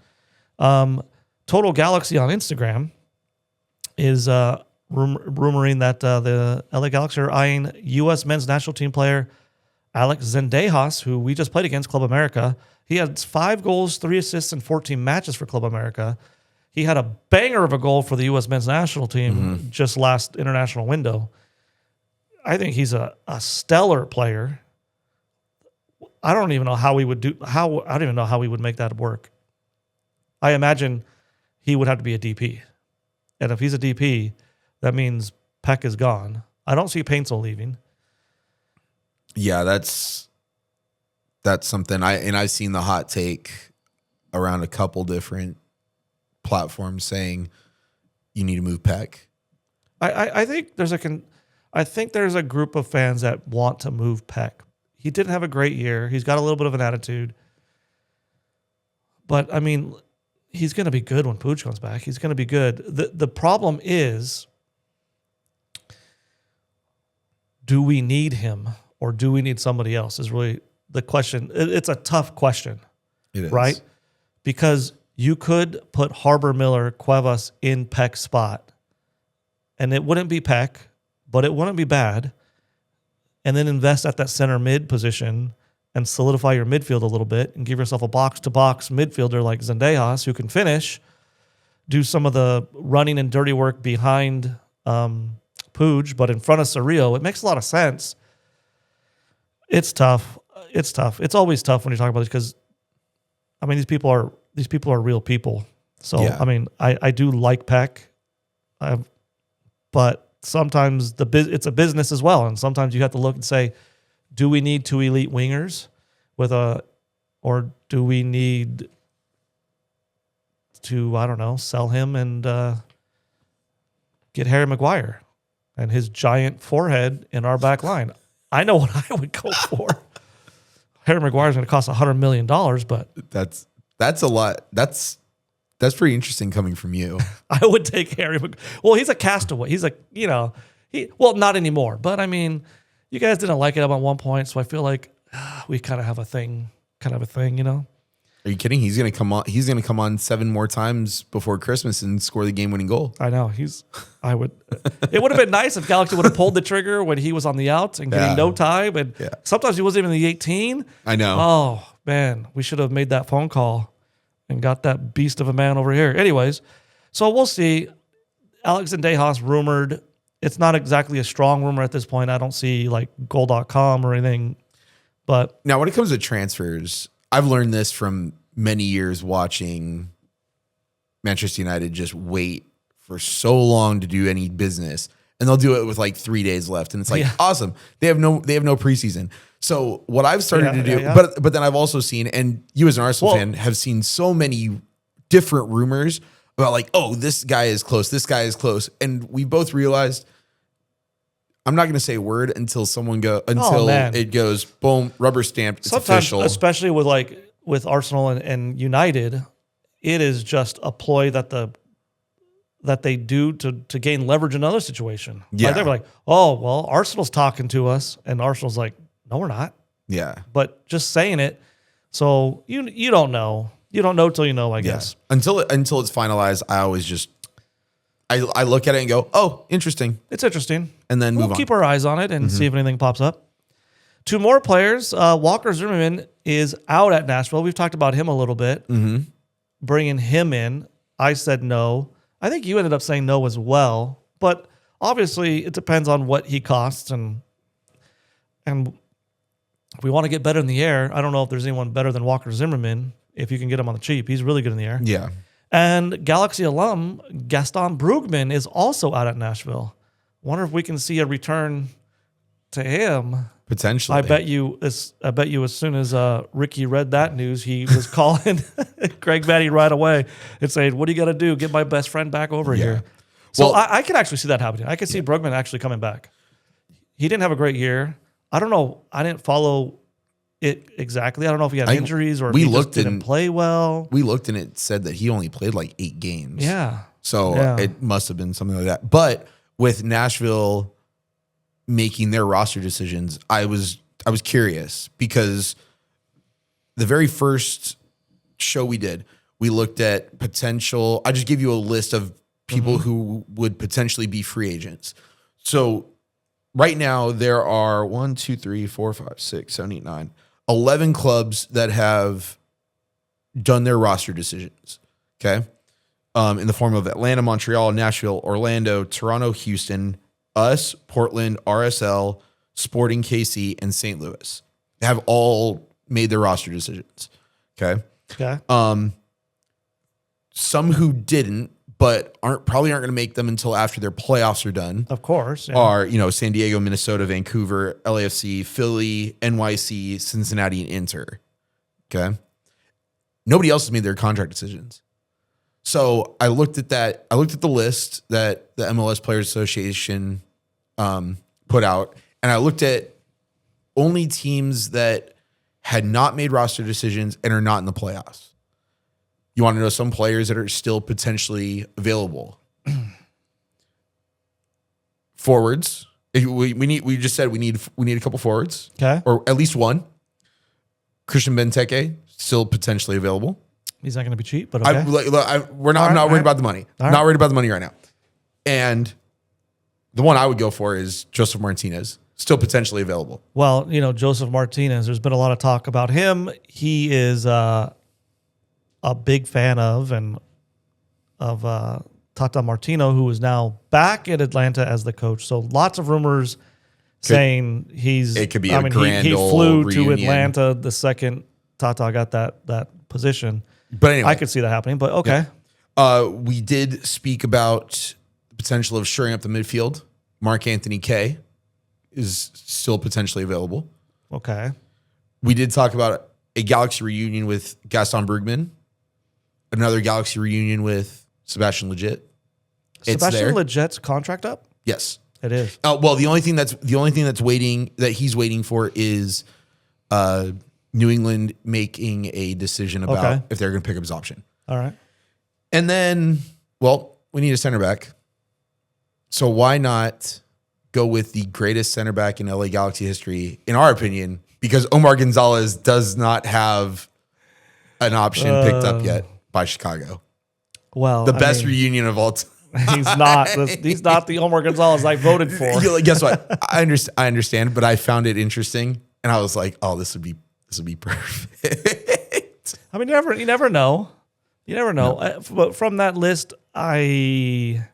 Total Galaxy on Instagram is rumoring that the LA Galaxy are eyeing U.S. men's national team player Alex Zendejas, who we just played against Club America. He had 5 goals, 3 assists, and 14 matches for Club America. He had a banger of a goal for the U.S. men's national team just last international window. I think he's a stellar player. I don't even know how we would make that work. I imagine he would have to be a DP. And if he's a DP, that means Peck is gone. I don't see Paintsel leaving. Yeah, that's something I've seen the hot take around a couple different platforms saying you need to move Peck. I think there's a group of fans that want to move Peck. He didn't have a great year. He's got a little bit of an attitude. But I mean, he's going to be good when Pooj comes back. He's going to be good. The problem is, do we need him or do we need somebody else is really the question. It's a tough question, It is. right? Because you could put Harbor Miller, Cuevas in Peck's spot, and it wouldn't be Peck, but it wouldn't be bad, and then invest at that center mid position and solidify your midfield a little bit and give yourself a box-to-box midfielder like Zendejas who can finish, do some of the running and dirty work behind Pooj, but in front of Surreal. It makes a lot of sense. It's tough. It's always tough when you talk about this because, I mean, these people are real people. So, Yeah. I mean, I do like Peck, but sometimes it's a business as well. And sometimes you have to look and say, do we need 2 elite wingers or do we need to, I don't know, sell him and get Harry Maguire and his giant forehead in our back line? I know what I would go for. Harry Maguire is going to cost $100 million, but that's a lot. That's pretty interesting coming from you. I would take Harry Maguire. Well, he's a castaway. He's not anymore, but I mean, You guys didn't like it at one point, so I feel like we kind of have a thing, you know? Are you kidding? He's gonna come on. He's gonna come on 7 more times before Christmas and score the game-winning goal. I know. It would have been nice if Galaxy would have pulled the trigger when he was on the outs and getting no time. And sometimes he wasn't even in the 18. I know. Oh, man. We should have made that phone call and got that beast of a man over here. Anyways, so we'll see. Alex and Dejas rumored. It's not exactly a strong rumor at this point. I don't see like goal.com or anything. But now when it comes to transfers, I've learned this from many years watching Manchester United just wait for so long to do any business, and they'll do it with like 3 days left, and it's like awesome. They have no preseason. So what I've started to do, but then I've also seen, and you as an Arsenal fan have seen so many different rumors about like, oh, this guy is close, and we both realized. I'm not going to say a word until it goes boom, rubber stamped. It's official. Especially with Arsenal and United, it is just a ploy that they do to gain leverage in another situation. Yeah, they're like, oh well, Arsenal's talking to us, and Arsenal's like, no, we're not. Yeah, but just saying it, so you don't know. You don't know till you know, I guess. Until it's finalized, I always just. I look at it and go, oh, interesting. It's interesting. And then we'll keep our eyes on it and see if anything pops up. 2 more players. Walker Zimmerman is out at Nashville. We've talked about him a little bit. Bringing him in. I said no. I think you ended up saying no as well. But obviously, it depends on what he costs. And if we want to get better in the air, I don't know if there's anyone better than Walker Zimmerman if you can get him on the cheap. He's really good in the air. Yeah. And Galaxy alum Gaston Brugman is also out at Nashville. Wonder if we can see a return to him. Potentially. I bet you as soon as Ricky read that news, he was calling Greg Maddie right away and saying, what do you got to do? Get my best friend back over here. So I can actually see that happening. I can see Brugman actually coming back. He didn't have a great year. I don't know. I didn't follow it exactly. I don't know if he had injuries or if he just didn't play well. We looked and it said that he only played like 8 games. Yeah. So it must have been something like that. But with Nashville making their roster decisions, I was curious because the very first show we did, we looked at potential. I just give you a list of people who would potentially be free agents. So right now there are 1, 2, 3, 4, 5, 6, 7, 8, 9, 11 clubs that have done their roster decisions. Okay. In the form of Atlanta, Montreal, Nashville, Orlando, Toronto, Houston, us, Portland, RSL, Sporting KC, and St. Louis have all made their roster decisions. Okay. Okay. Some who didn't, but probably aren't going to make them until after their playoffs are done. Of course. Yeah. Are, San Diego, Minnesota, Vancouver, LAFC, Philly, NYC, Cincinnati, and Inter. Okay. Nobody else has made their contract decisions. So I looked at that. I looked at the list that the MLS Players Association put out, and I looked at only teams that had not made roster decisions and are not in the playoffs. You want to know some players that are still potentially available? Forwards. We just said we need a couple forwards. Okay. Or at least one. Christian Benteke still potentially available. He's not going to be cheap, but okay. I'm not worried about the money. I'm not worried about the money right now. And the one I would go for is Joseph Martinez, still potentially available. Well, Joseph Martinez, there's been a lot of talk about him. He is a big fan of Tata Martino, who is now back in Atlanta as the coach. So lots of rumors saying it could be a grand he old flew reunion. to Atlanta the second Tata got that position. But anyway, I could see that happening, but okay. Yeah. We did speak about the potential of shoring up the midfield. Mark Anthony Kaye is still potentially available. Okay. We did talk about a Galaxy reunion with Gaston Brugman, another Galaxy reunion with Sebastian Lletget. Sebastian Lletget's contract up? Yes, it is. Well, the only thing that's waiting that he's waiting for is New England making a decision about if they're going to pick up his option. All right. And then, we need a center back. So why not go with the greatest center back in LA Galaxy history, in our opinion, because Omar Gonzalez does not have an option picked up yet by Chicago. Well, The best reunion of all time. He's not. He's not the Omar Gonzalez I voted for. Guess what? I understand, but I found it interesting, and I was like, "Oh, this would be perfect." I mean, you never know. You never know. No. But from that list, I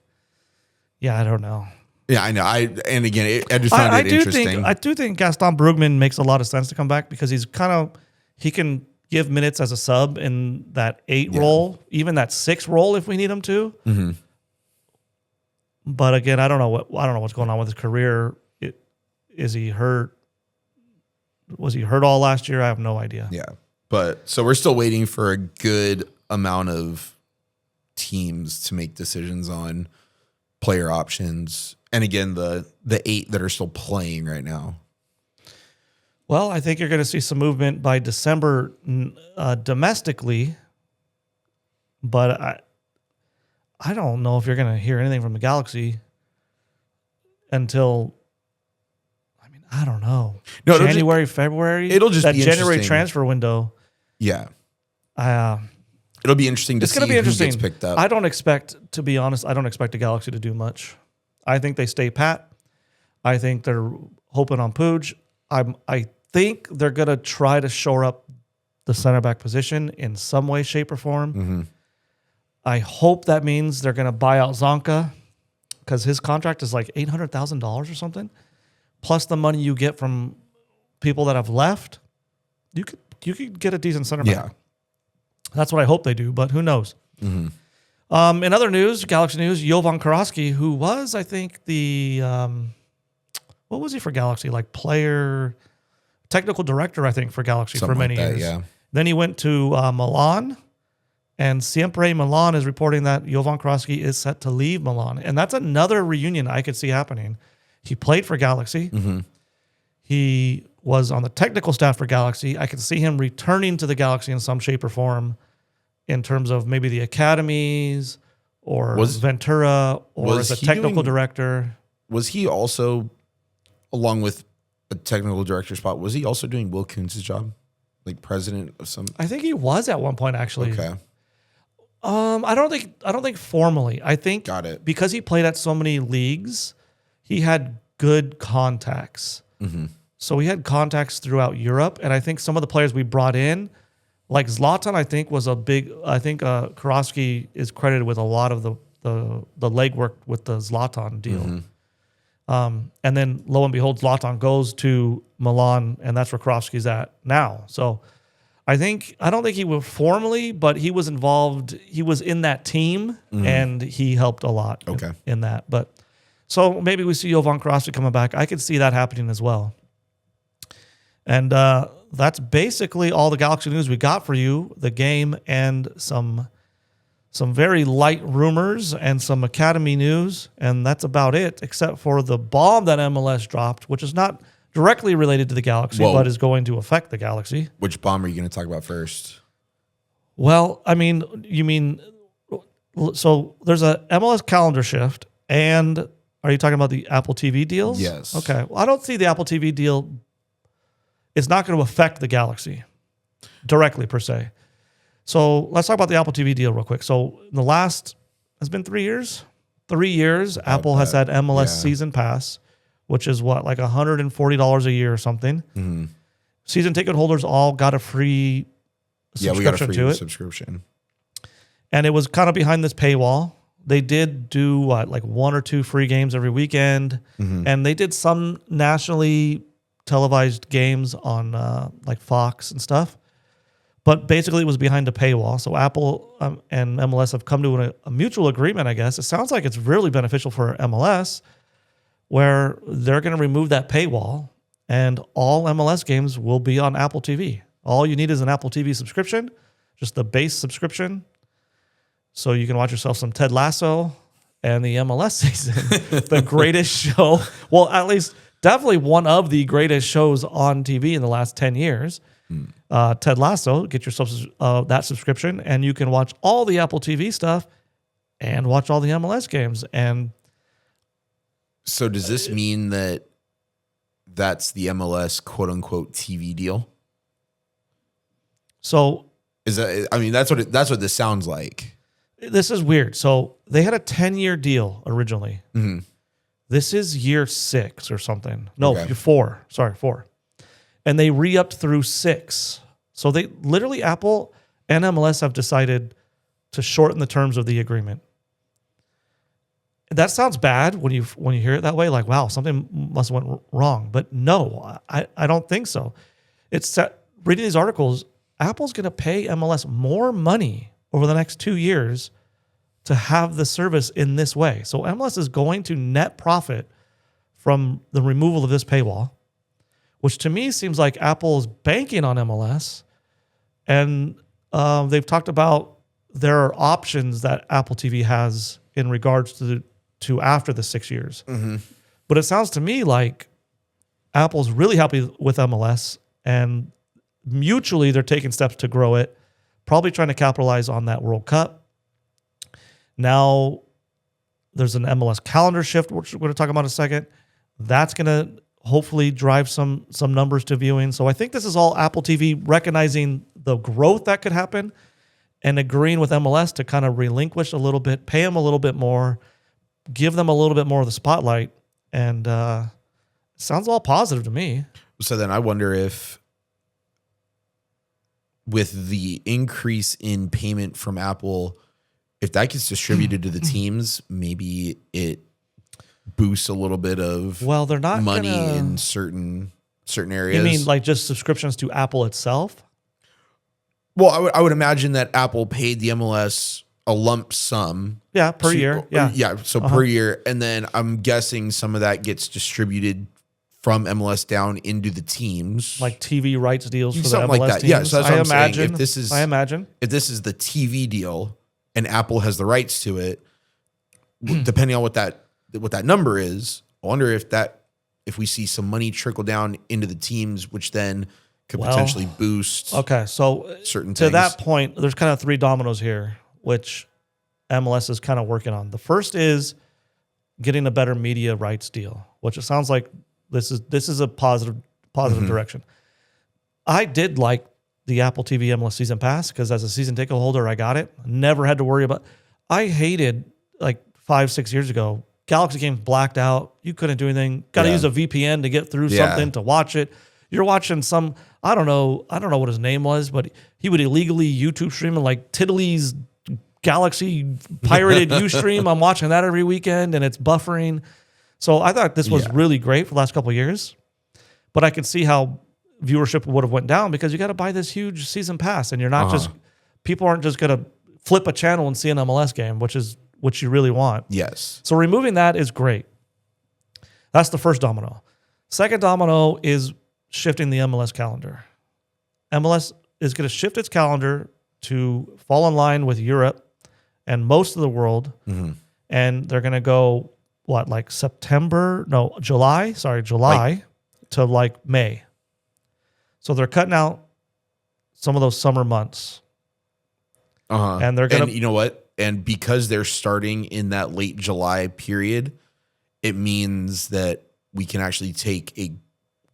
don't know. Yeah, I know. I just found it interesting. I do think Gaston Brugman makes a lot of sense to come back because he can give minutes as a sub in that 8 role, even that 6 role if we need him to. Mm-hmm. But again, I don't know what's going on with his career. Is he hurt? Was he hurt all last year? I have no idea. Yeah, but so we're still waiting for a good amount of teams to make decisions on player options. And again, the 8 that are still playing right now. Well, I think you're going to see some movement by December domestically, but I don't know if you're going to hear anything from the Galaxy until, I don't know. No, January, February. It'll just that be January interesting. transfer window. Yeah. It'll be interesting to see who gets picked up. To be honest, I don't expect the Galaxy to do much. I think they stay pat. I think they're hoping on Pooj. I think they're going to try to shore up the center back position in some way, shape, or form. Mm-hmm. I hope that means they're going to buy out Zonka because his contract is like $800,000 or something. Plus the money you get from people that have left, you could get a decent center back. Yeah. That's what I hope they do, but who knows? Mm-hmm. In other news, Galaxy news, Jovan Karofsky, who was, I think, the what was he for Galaxy? Like technical director, I think, for Galaxy Something for many like that, years. yeah. Then he went to Milan, and Siempre Milan is reporting that Jovan Karofsky is set to leave Milan, and that's another reunion I could see happening. He played for Galaxy. Mm-hmm. He was on the technical staff for Galaxy. I could see him returning to the Galaxy in some shape or form in terms of maybe the academies or Ventura or as a technical director. Was he also, along with a technical director spot, was he also doing Will Kuntz's job? Like president of some? I think he was at one point, actually. Okay. I don't think formally. I think Got it. because he played at so many leagues, he had good contacts. Mm-hmm. So we had contacts throughout Europe, and I think some of the players we brought in, like Zlatan, I think was a big. I think Karofsky is credited with a lot of the legwork with the Zlatan deal. Mm-hmm. And then lo and behold, Zlatan goes to Milan, and that's where Karofsky's at now. So I don't think he was formally, but he was involved. He was in that team, and he helped a lot. Okay. in that. But so maybe we see Jovan Karofsky coming back. I could see that happening as well. And that's basically all the Galaxy news we got for you. The game and some very light rumors and some academy news, and that's about it, except for the bomb that MLS dropped, which is not directly related to the Galaxy, but is going to affect the Galaxy. Which bomb are you going to talk about first? Well, I mean, so there's a MLS calendar shift, and are you talking about the Apple TV deals? Yes. Okay. Well, I don't see the Apple TV deal. It's not going to affect the Galaxy directly per se. So let's talk about the Apple TV deal real quick. So in the last, it's been 3 years. 3 years, Apple has had MLS Season Pass, which is what, like $140 a year or something. Mm-hmm. Season ticket holders all got a free subscription we got a free to it. subscription. And it was kind of behind this paywall. They did do like 1 or 2 free games every weekend. Mm-hmm. And they did some nationally televised games on like Fox and stuff. But basically it was behind a paywall. So Apple and MLS have come to a mutual agreement, I guess. It sounds like it's really beneficial for MLS where they're going to remove that paywall and all MLS games will be on Apple TV. All you need is an Apple TV subscription, just the base subscription. So you can watch yourself some Ted Lasso and the MLS season, the greatest show. Well, at least definitely one of the greatest shows on TV in the last 10 years. Ted Lasso, get yourself that subscription, and you can watch all the Apple TV stuff and watch all the MLS games. And So does this mean that that's the MLS quote unquote TV deal? So Is that? I mean, that's what this sounds like. this is weird. So they had a 10-year deal originally. Mm-hmm. This is year 6 or something. No, Okay. 4. Sorry, 4. And they re-upped through 6. So they literally, Apple and MLS have decided to shorten the terms of the agreement. That sounds bad when you hear it that way. Like, wow, something must have went wrong. But no, I don't think so. It's reading these articles. Apple's going to pay MLS more money over the next 2 years to have the service in this way. So MLS is going to net profit from the removal of this paywall, which to me seems like Apple is banking on MLS. And they've talked about there are options that Apple TV has in regards to after the 6 years. Mm-hmm. But it sounds to me like Apple's really happy with MLS, and mutually they're taking steps to grow it, probably trying to capitalize on that World Cup. Now there's an MLS calendar shift, which we're going to talk about in a second. That's going to hopefully drive some numbers to viewing. So I think this is all Apple TV recognizing the growth that could happen and agreeing with MLS to kind of relinquish a little bit, pay them a little bit more, give them a little bit more of the spotlight. And sounds all positive to me. So then I wonder if with the increase in payment from Apple, if that gets distributed to the teams, maybe it boosts a little bit of they're not money in certain areas. You mean like just subscriptions to Apple itself? Well, I would imagine that Apple paid the MLS a lump sum. Yeah, per year. Yeah. So per year. And then I'm guessing some of that gets distributed from MLS down into the teams. Like TV rights deals for Something the MLS like that. teams. Yeah, so that's what I'm saying. If this is the TV deal and Apple has the rights to it, depending on what that number is, I wonder if we see some money trickle down into the teams, which then could potentially boost. Okay, so certain to things. that point, there's kind of 3 dominoes here, which MLS is kind of working on. The first is getting a better media rights deal, which it sounds like this is a positive direction. I did like the Apple TV MLS season pass because as a season ticket holder, I got it. Never had to worry about. I hated like 5-6 years ago. Galaxy games blacked out. You couldn't do anything. Got to use a VPN to get through something to watch it. You're watching some, I don't know what his name was, but he would illegally YouTube streaming like Tiddly's Galaxy pirated Ustream. I'm watching that every weekend and it's buffering. So I thought this was really great for the last couple of years, but I could see how viewership would have went down because you got to buy this huge season pass and you're not people aren't just going to flip a channel and see an MLS game, which is what you really want. Yes. So removing that is great. That's the first domino. Second domino is shifting the MLS calendar. MLS is going to shift its calendar to fall in line with Europe and most of the world. Mm-hmm. And they're going to go, July to like May. So they're cutting out some of those summer months. And they're going to, you know what? And because they're starting in that late July period, it means that we can actually take a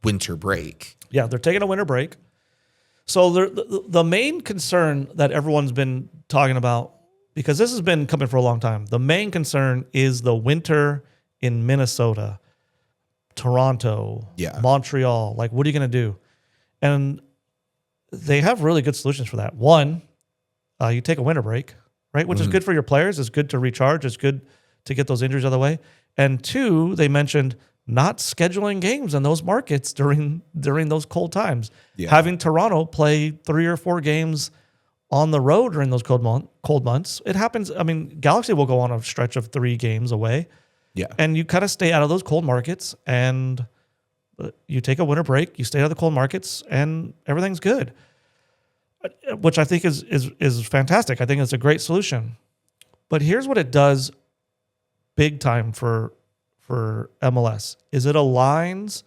winter break. Yeah, they're taking a winter break. So the main concern that everyone's been talking about, because this has been coming for a long time, the main concern is the winter in Minnesota, Toronto, Montreal. Like, what are you going to do? And they have really good solutions for that. One, you take a winter break, right? Which is good for your players. It's good to recharge. It's good to get those injuries out of the way. And 2, they mentioned not scheduling games in those markets during those cold times. Yeah. Having Toronto play 3 or 4 games on the road during those cold months. It happens. I mean, Galaxy will go on a stretch of 3 games away. Yeah. And you kind of stay out of those cold markets and you take a winter break, you stay out of the cold markets and everything's good. Which I think is fantastic. I think it's a great solution. But here's what it does big time for MLS is it aligns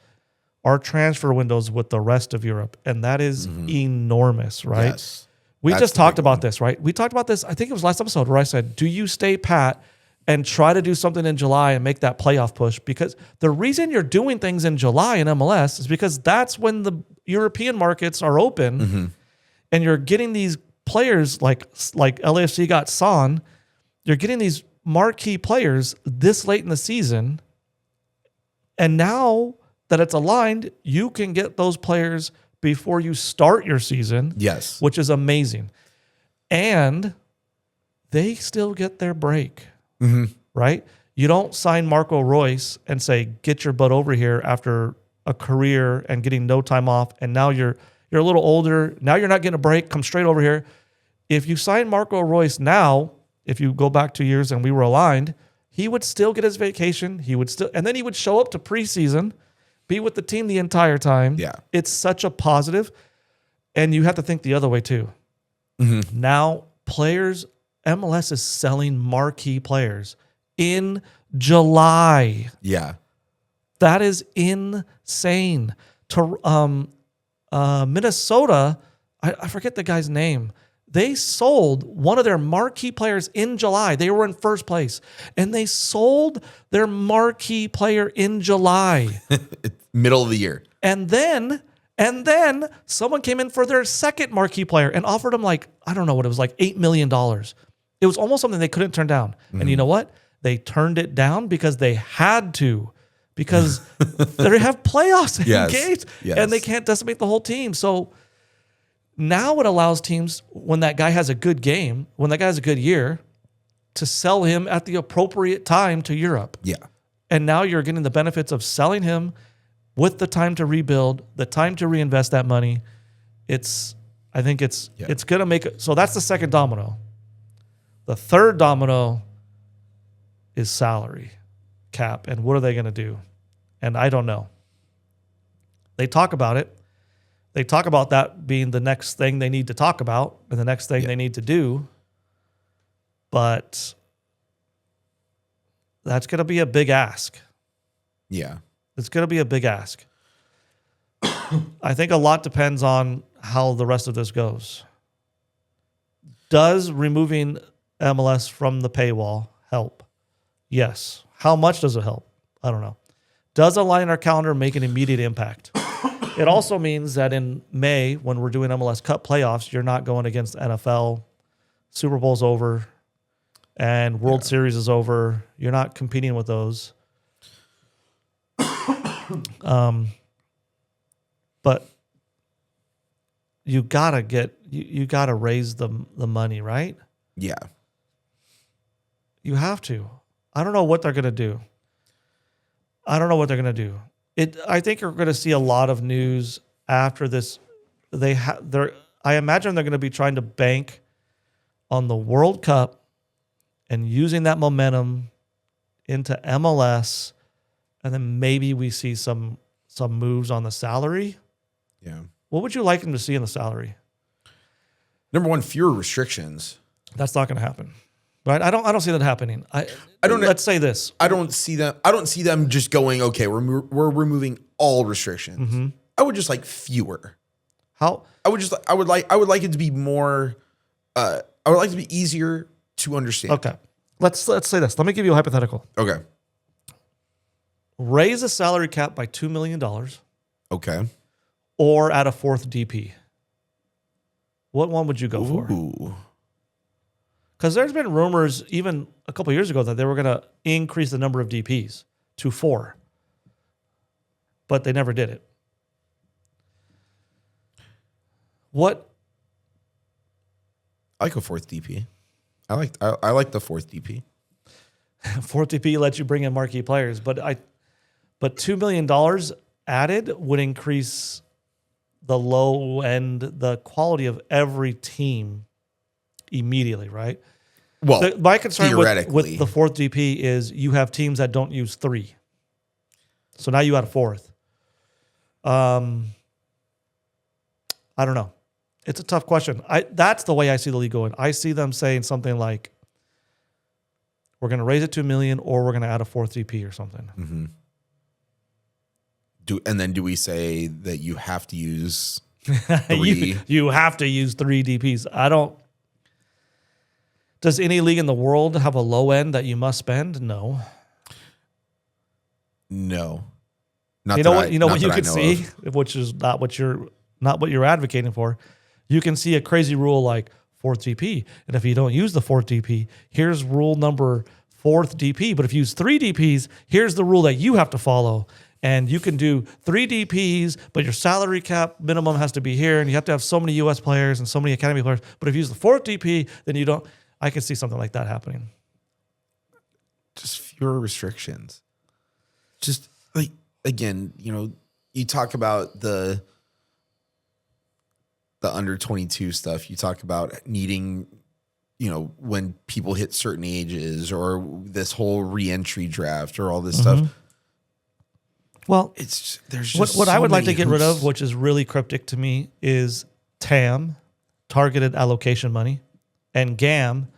our transfer windows with the rest of Europe. And that is enormous, right? Yes. We just talked about this, right? We talked about this, I think it was last episode where I said, do you stay pat and try to do something in July and make that playoff push. Because the reason you're doing things in July in MLS is because that's when the European markets are open, and you're getting these players like LAFC got Son. You're getting these marquee players this late in the season, and now that it's aligned, you can get those players before you start your season. Yes. Which is amazing. And they still get their break, right? You don't sign Marco Royce and say, get your butt over here after a career and getting no time off, and now you're a little older. Now you're not getting a break. Come straight over here. If you sign Marco Royce now, if you go back 2 years and we were aligned, he would still get his vacation. He would still, and then he would show up to preseason, be with the team the entire time. Yeah. It's such a positive. And you have to think the other way too. Now players, MLS is selling marquee players in July. Yeah. That is insane. To Minnesota, I forget the guy's name. They sold one of their marquee players in July. They were in first place, and they sold their marquee player in July. Middle of the year. And then someone came in for their second marquee player and offered them like, I don't know what it was, like $8 million. It was almost something they couldn't turn down. And you know what? They turned it down because they had to, because they have playoffs engaged and they can't decimate the whole team. So now it allows teams, when that guy has a good game, when that guy has a good year, to sell him at the appropriate time to Europe. Yeah. And now you're getting the benefits of selling him with the time to rebuild, the time to reinvest that money. I think it's going to make it. So that's the second domino. The third domino is salary cap. And what are they going to do? And I don't know. They talk about it. They talk about that being the next thing they need to talk about and the next thing they need to do. But that's going to be a big ask. Yeah. It's going to be a big ask. I think a lot depends on how the rest of this goes. Does removing MLS from the paywall help? Yes. How much does it help? I don't know. Does aligning our calendar make an immediate impact? It also means that in May, when we're doing MLS Cup playoffs, you're not going against NFL. Super Bowl's over, and World Series is over. You're not competing with those. But you gotta raise the money, right? Yeah. You have to. I don't know what they're gonna do. I think you're gonna see a lot of news after this. I imagine they're gonna be trying to bank on the World Cup and using that momentum into MLS, and then maybe we see some moves on the salary. Yeah. What would you like them to see in the salary? Number one, fewer restrictions. That's not going to happen, right? I don't see that happening. I don't. Let's say this. I don't see them just going, okay, we're removing all restrictions. I would just like fewer. How? I would like it to be more. I would like it to be easier to understand. Okay. Let's say this. Let me give you a hypothetical. Okay. Raise the salary cap by $2 million, Okay. or add a fourth DP. What one would you go for? Ooh. Because there's been rumors even a couple of years ago that they were going to increase the number of DPs to 4, but they never did it. What? I like a fourth DP. I like the fourth DP. Fourth DP lets you bring in marquee players, but $2 million added would increase the low end, the quality of every team immediately, right? Well, My concern theoretically, with the fourth DP is you have teams that don't use 3. So now you add a fourth. I don't know. It's a tough question. That's the way I see the league going. I see them saying something like, we're going to raise it to $1 million, or we're going to add a fourth DP or something. Mm-hmm. Do we say that you have to use 3? you have to use 3 DPs. Does any league in the world have a low end that you must spend? No. No. Not You that know I, what? You know not what you that I could know see, of. which is not what you're advocating for. You can see a crazy rule like fourth DP, and if you don't use the fourth DP, here's rule number fourth DP. But if you use three DPs, here's the rule that you have to follow. And you can do three DPs, but your salary cap minimum has to be here, and you have to have so many U.S. players and so many academy players. But if you use the fourth DP, then you don't. I can see something like that happening. Just fewer restrictions. Just like, again, you talk about the under 22 stuff. You talk about needing, when people hit certain ages, or this whole re-entry draft, or all this stuff. Well, there's just what I so would like to many get rid of, hoops. which is really cryptic to me, is TAM, targeted allocation money, and GAM,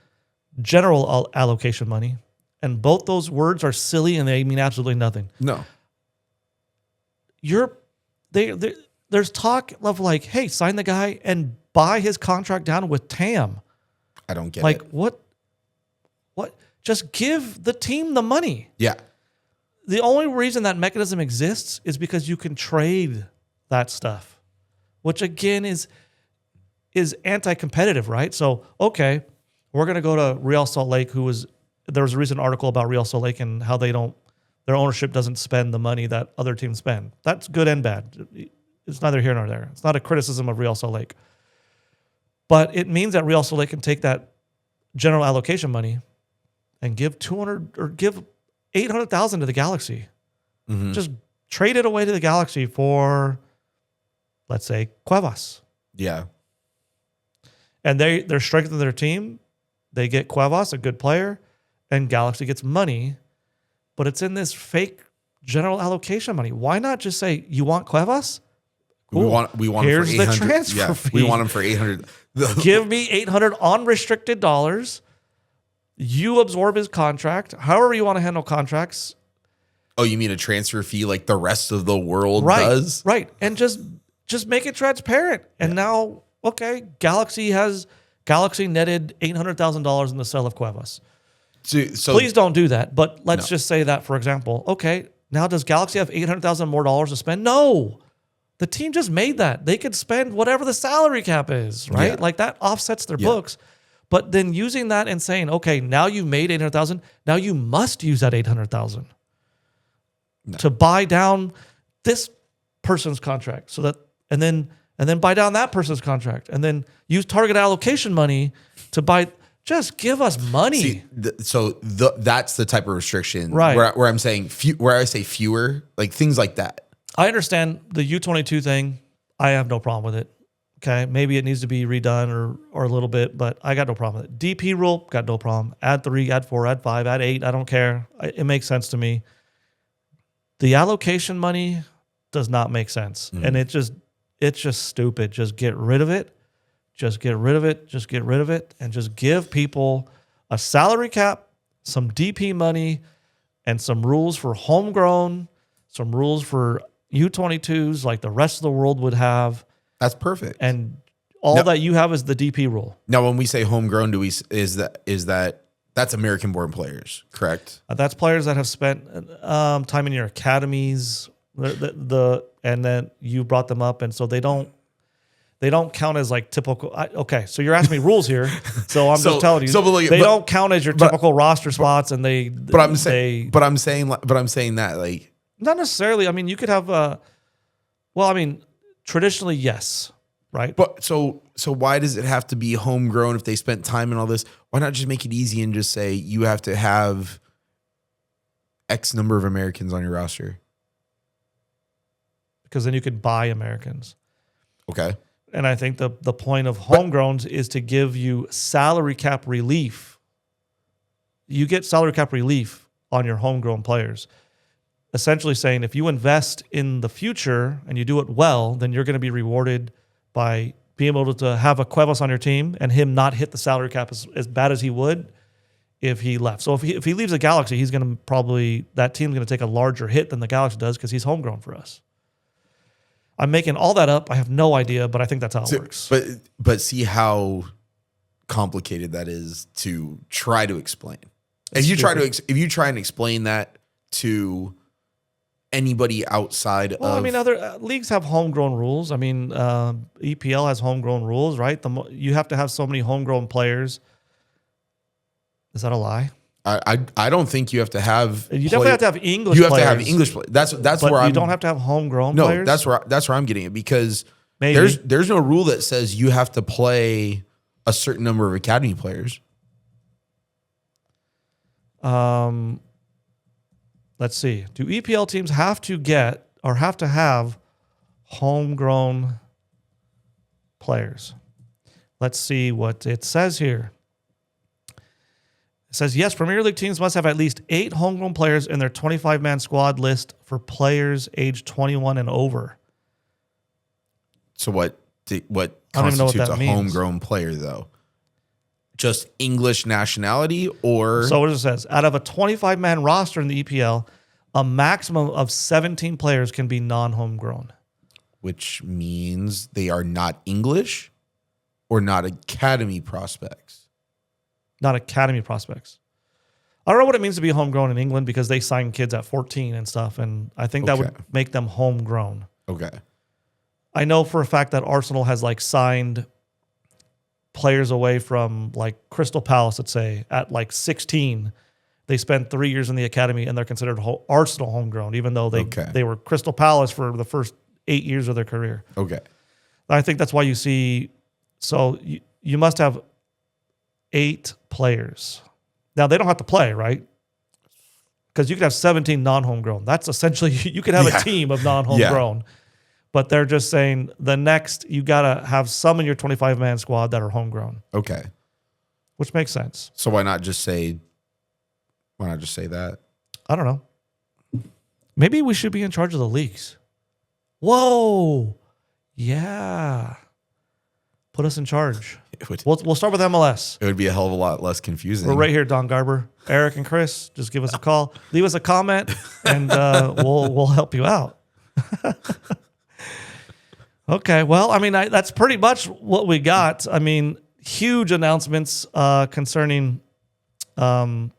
general allocation money. And both those words are silly and they mean absolutely nothing. No. There's talk of like, hey, sign the guy and buy his contract down with TAM. I don't get Like it. what? Just give the team the money. Yeah. The only reason that mechanism exists is because you can trade that stuff, which again is anti-competitive, right? So, okay, we're going to go to Real Salt Lake, there was a recent article about Real Salt Lake and how their ownership doesn't spend the money that other teams spend. That's good and bad. It's neither here nor there. It's not a criticism of Real Salt Lake. But it means that Real Salt Lake can take that general allocation money and give 200 or give 800,000 to the Galaxy. Mm-hmm. Just trade it away to the Galaxy for, let's say, Cuevas. Yeah. And they're strengthening their team. They get Cuevas, a good player, and Galaxy gets money, but it's in this fake general allocation money. Why not just say, you want Cuevas? Cool. We want Here's him for the 800. transfer Yeah, fee. we want him for 800. Give me 800 unrestricted dollars. You absorb his contract. However you want to handle contracts. Oh, you mean a transfer fee like the rest of the world Right, does? right. And just make it transparent. And now, okay, Galaxy netted $800,000 in the sale of Cuevas. So Please don't do that. But let's just say that, for example, okay, now does Galaxy have $800,000 more dollars to spend? No. The team just made that. They could spend whatever the salary cap is, right? Yeah. Like that offsets their books. But then using that and saying, okay, now you made $800,000. Now you must use that $800,000 to buy down this person's contract, so that and then buy down that person's contract, and then use target allocation money to buy. Just give us money. See, that's the type of restriction, Right. Where I'm saying where I say fewer, like things like that. I understand the U22 thing. I have no problem with it. Okay, maybe it needs to be redone or a little bit, but I got no problem with it. DP rule, got no problem. Add 3, add 4, add 5, add 8. I don't care. It makes sense to me. The allocation money does not make sense, and it's just stupid. Just get rid of it. Just get rid of it. Just get rid of it, and just give people a salary cap, some DP money, and some rules for homegrown, some rules for U22s like the rest of the world would have. That's perfect. And all that you have is the DP rule. Now, when we say homegrown, is that that's American-born players, correct? That's players that have spent time in your academies, and then you brought them up, and so they don't count as like typical. Okay, so you're asking me rules here, so I'm just telling you, they don't count as your typical roster spots, and they. But I'm saying that like not necessarily. I mean, you could have. Traditionally, yes, right? But so why does it have to be homegrown if they spent time in all this? Why not just make it easy and just say you have to have X number of Americans on your roster? Because then you can buy Americans. Okay. And I think the point of homegrowns is to give you salary cap relief. You get salary cap relief on your homegrown players. Essentially saying if you invest in the future and you do it well, then you're going to be rewarded by being able to have a Cuevas on your team and him not hit the salary cap as bad as he would if he left. So if he leaves the Galaxy, he's going to that team's going to take a larger hit than the Galaxy does because he's homegrown for us. I'm making all that up. I have no idea, but I think that's how it works. But see how complicated that is to try to explain. If you try and explain that to anybody outside Well, of, I mean, other leagues have homegrown rules. I mean, EPL has homegrown rules, right? You have to have so many homegrown players. Is that a lie? I don't think you have to have. You definitely have to have English. You have players, to have English. That's but where you don't have to have homegrown no. players. That's where I'm getting it, because Maybe. there's no rule that says you have to play a certain number of academy players. Let's see. Do EPL teams have to have homegrown players? Let's see what it says here. It says, yes, Premier League teams must have at least 8 homegrown players in their 25-man squad list for players aged 21 and over. So what I don't even know what constitutes that a means. homegrown player, though? Just English nationality, or So what it says, out of a 25-man roster in the EPL, a maximum of 17 players can be non-homegrown. which means they are not English or not academy prospects. Not academy prospects. I don't know what it means to be homegrown in England because they sign kids at 14 and stuff, and I think that would make them homegrown. Okay. I know for a fact that Arsenal has like signed players away from like Crystal Palace, let's say, at like 16. They spent 3 years in the academy and they're considered Arsenal homegrown, even though they were Crystal Palace for the first 8 years of their career. Okay. I think that's why you see, so you must have 8 players. Now, they don't have to play, right? Because you could have 17 non-homegrown. That's essentially, you could have a team of non-homegrown. Yeah. But they're just saying the next, you got to have some in your 25-man squad that are homegrown. Okay. Which makes sense. So why not just say that? I don't know. Maybe we should be in charge of the leagues. Whoa. Yeah. Put us in charge. We'll start with MLS. It would be a hell of a lot less confusing. We're right here, Don Garber. Eric and Chris, just give us a call. Leave us a comment, and we'll help you out. Okay, well, I mean, that's pretty much what we got. I mean, huge announcements concerning the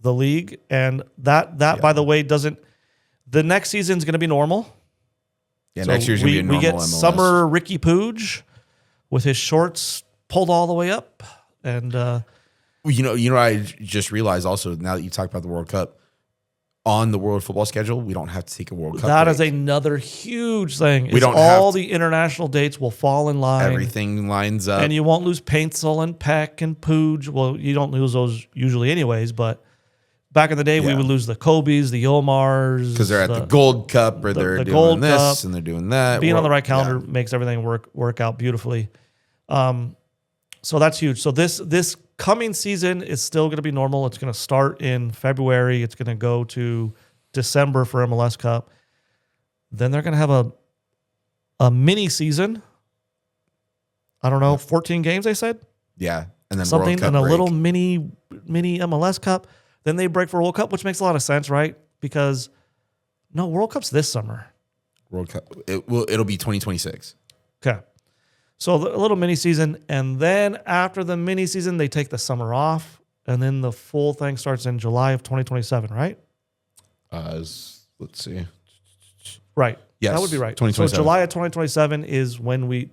league, and that by the way, doesn't. The next season's going to be normal. Yeah, so next year's going to be a normal We get MLS. summer Ricky Pooge with his shorts pulled all the way up, and you know, I just realized also now that you talk about the World Cup. On the World Football schedule, we don't have to take a World Cup. That is another huge thing. We don't all the international dates will fall in line. Everything lines up. And you won't lose Paintsel and Peck and Pooge. Well, you don't lose those usually anyways, but back in the day, we would lose the Kobe's, the Omars. Because they're at the Gold Cup or they're doing this Cup. And they're doing that. Being on the right calendar makes everything work out beautifully. So that's huge. So this coming season is still going to be normal. It's going to start in February. It's going to go to December for MLS Cup. Then they're going to have a mini season. I don't know, 14 games they said? Yeah. And then something World Cup and a break. little mini MLS Cup. Then they break for World Cup, which makes a lot of sense, right? Because World Cup's this summer. World Cup. It'll be 2026. Okay. So a little mini season, and then after the mini season, they take the summer off, and then the full thing starts in July of 2027, right? Let's see. Right. Yes. That would be right. 2027. So July of 2027 is when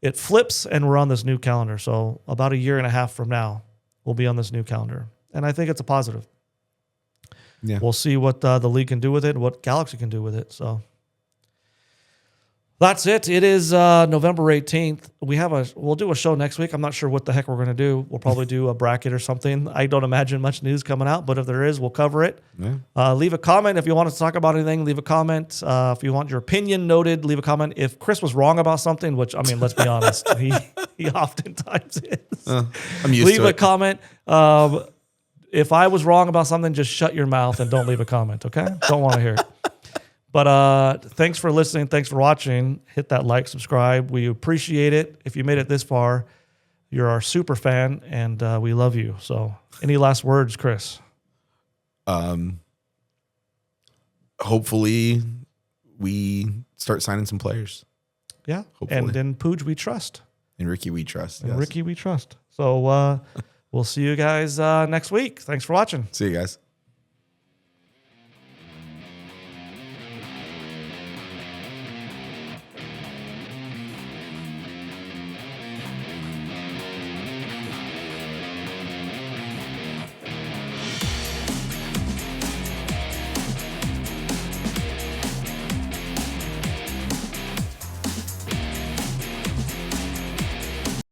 it flips, and we're on this new calendar. So about a year and a half from now, we'll be on this new calendar, and I think it's a positive. Yeah. We'll see what the league can do with it, what Galaxy can do with it. So. That's it. It is November 18th. We'll do a show next week. I'm not sure what the heck we're going to do. We'll probably do a bracket or something. I don't imagine much news coming out, but if there is, we'll cover it. Yeah. Leave a comment if you want us to talk about anything. Leave a comment. If you want your opinion noted, leave a comment. If Chris was wrong about something, which, I mean, let's be honest, he oftentimes is. I'm used to it. Leave a comment. If I was wrong about something, just shut your mouth and don't leave a comment, okay? Don't want to hear it. But thanks for listening. Thanks for watching. Hit that like, subscribe. We appreciate it. If you made it this far, you're our super fan, and we love you. So any last words, Chris? Hopefully we start signing some players. Yeah. Hopefully. And in Pooge, we trust. And Ricky, we trust. And yes. Ricky, we trust. So we'll see you guys next week. Thanks for watching. See you guys.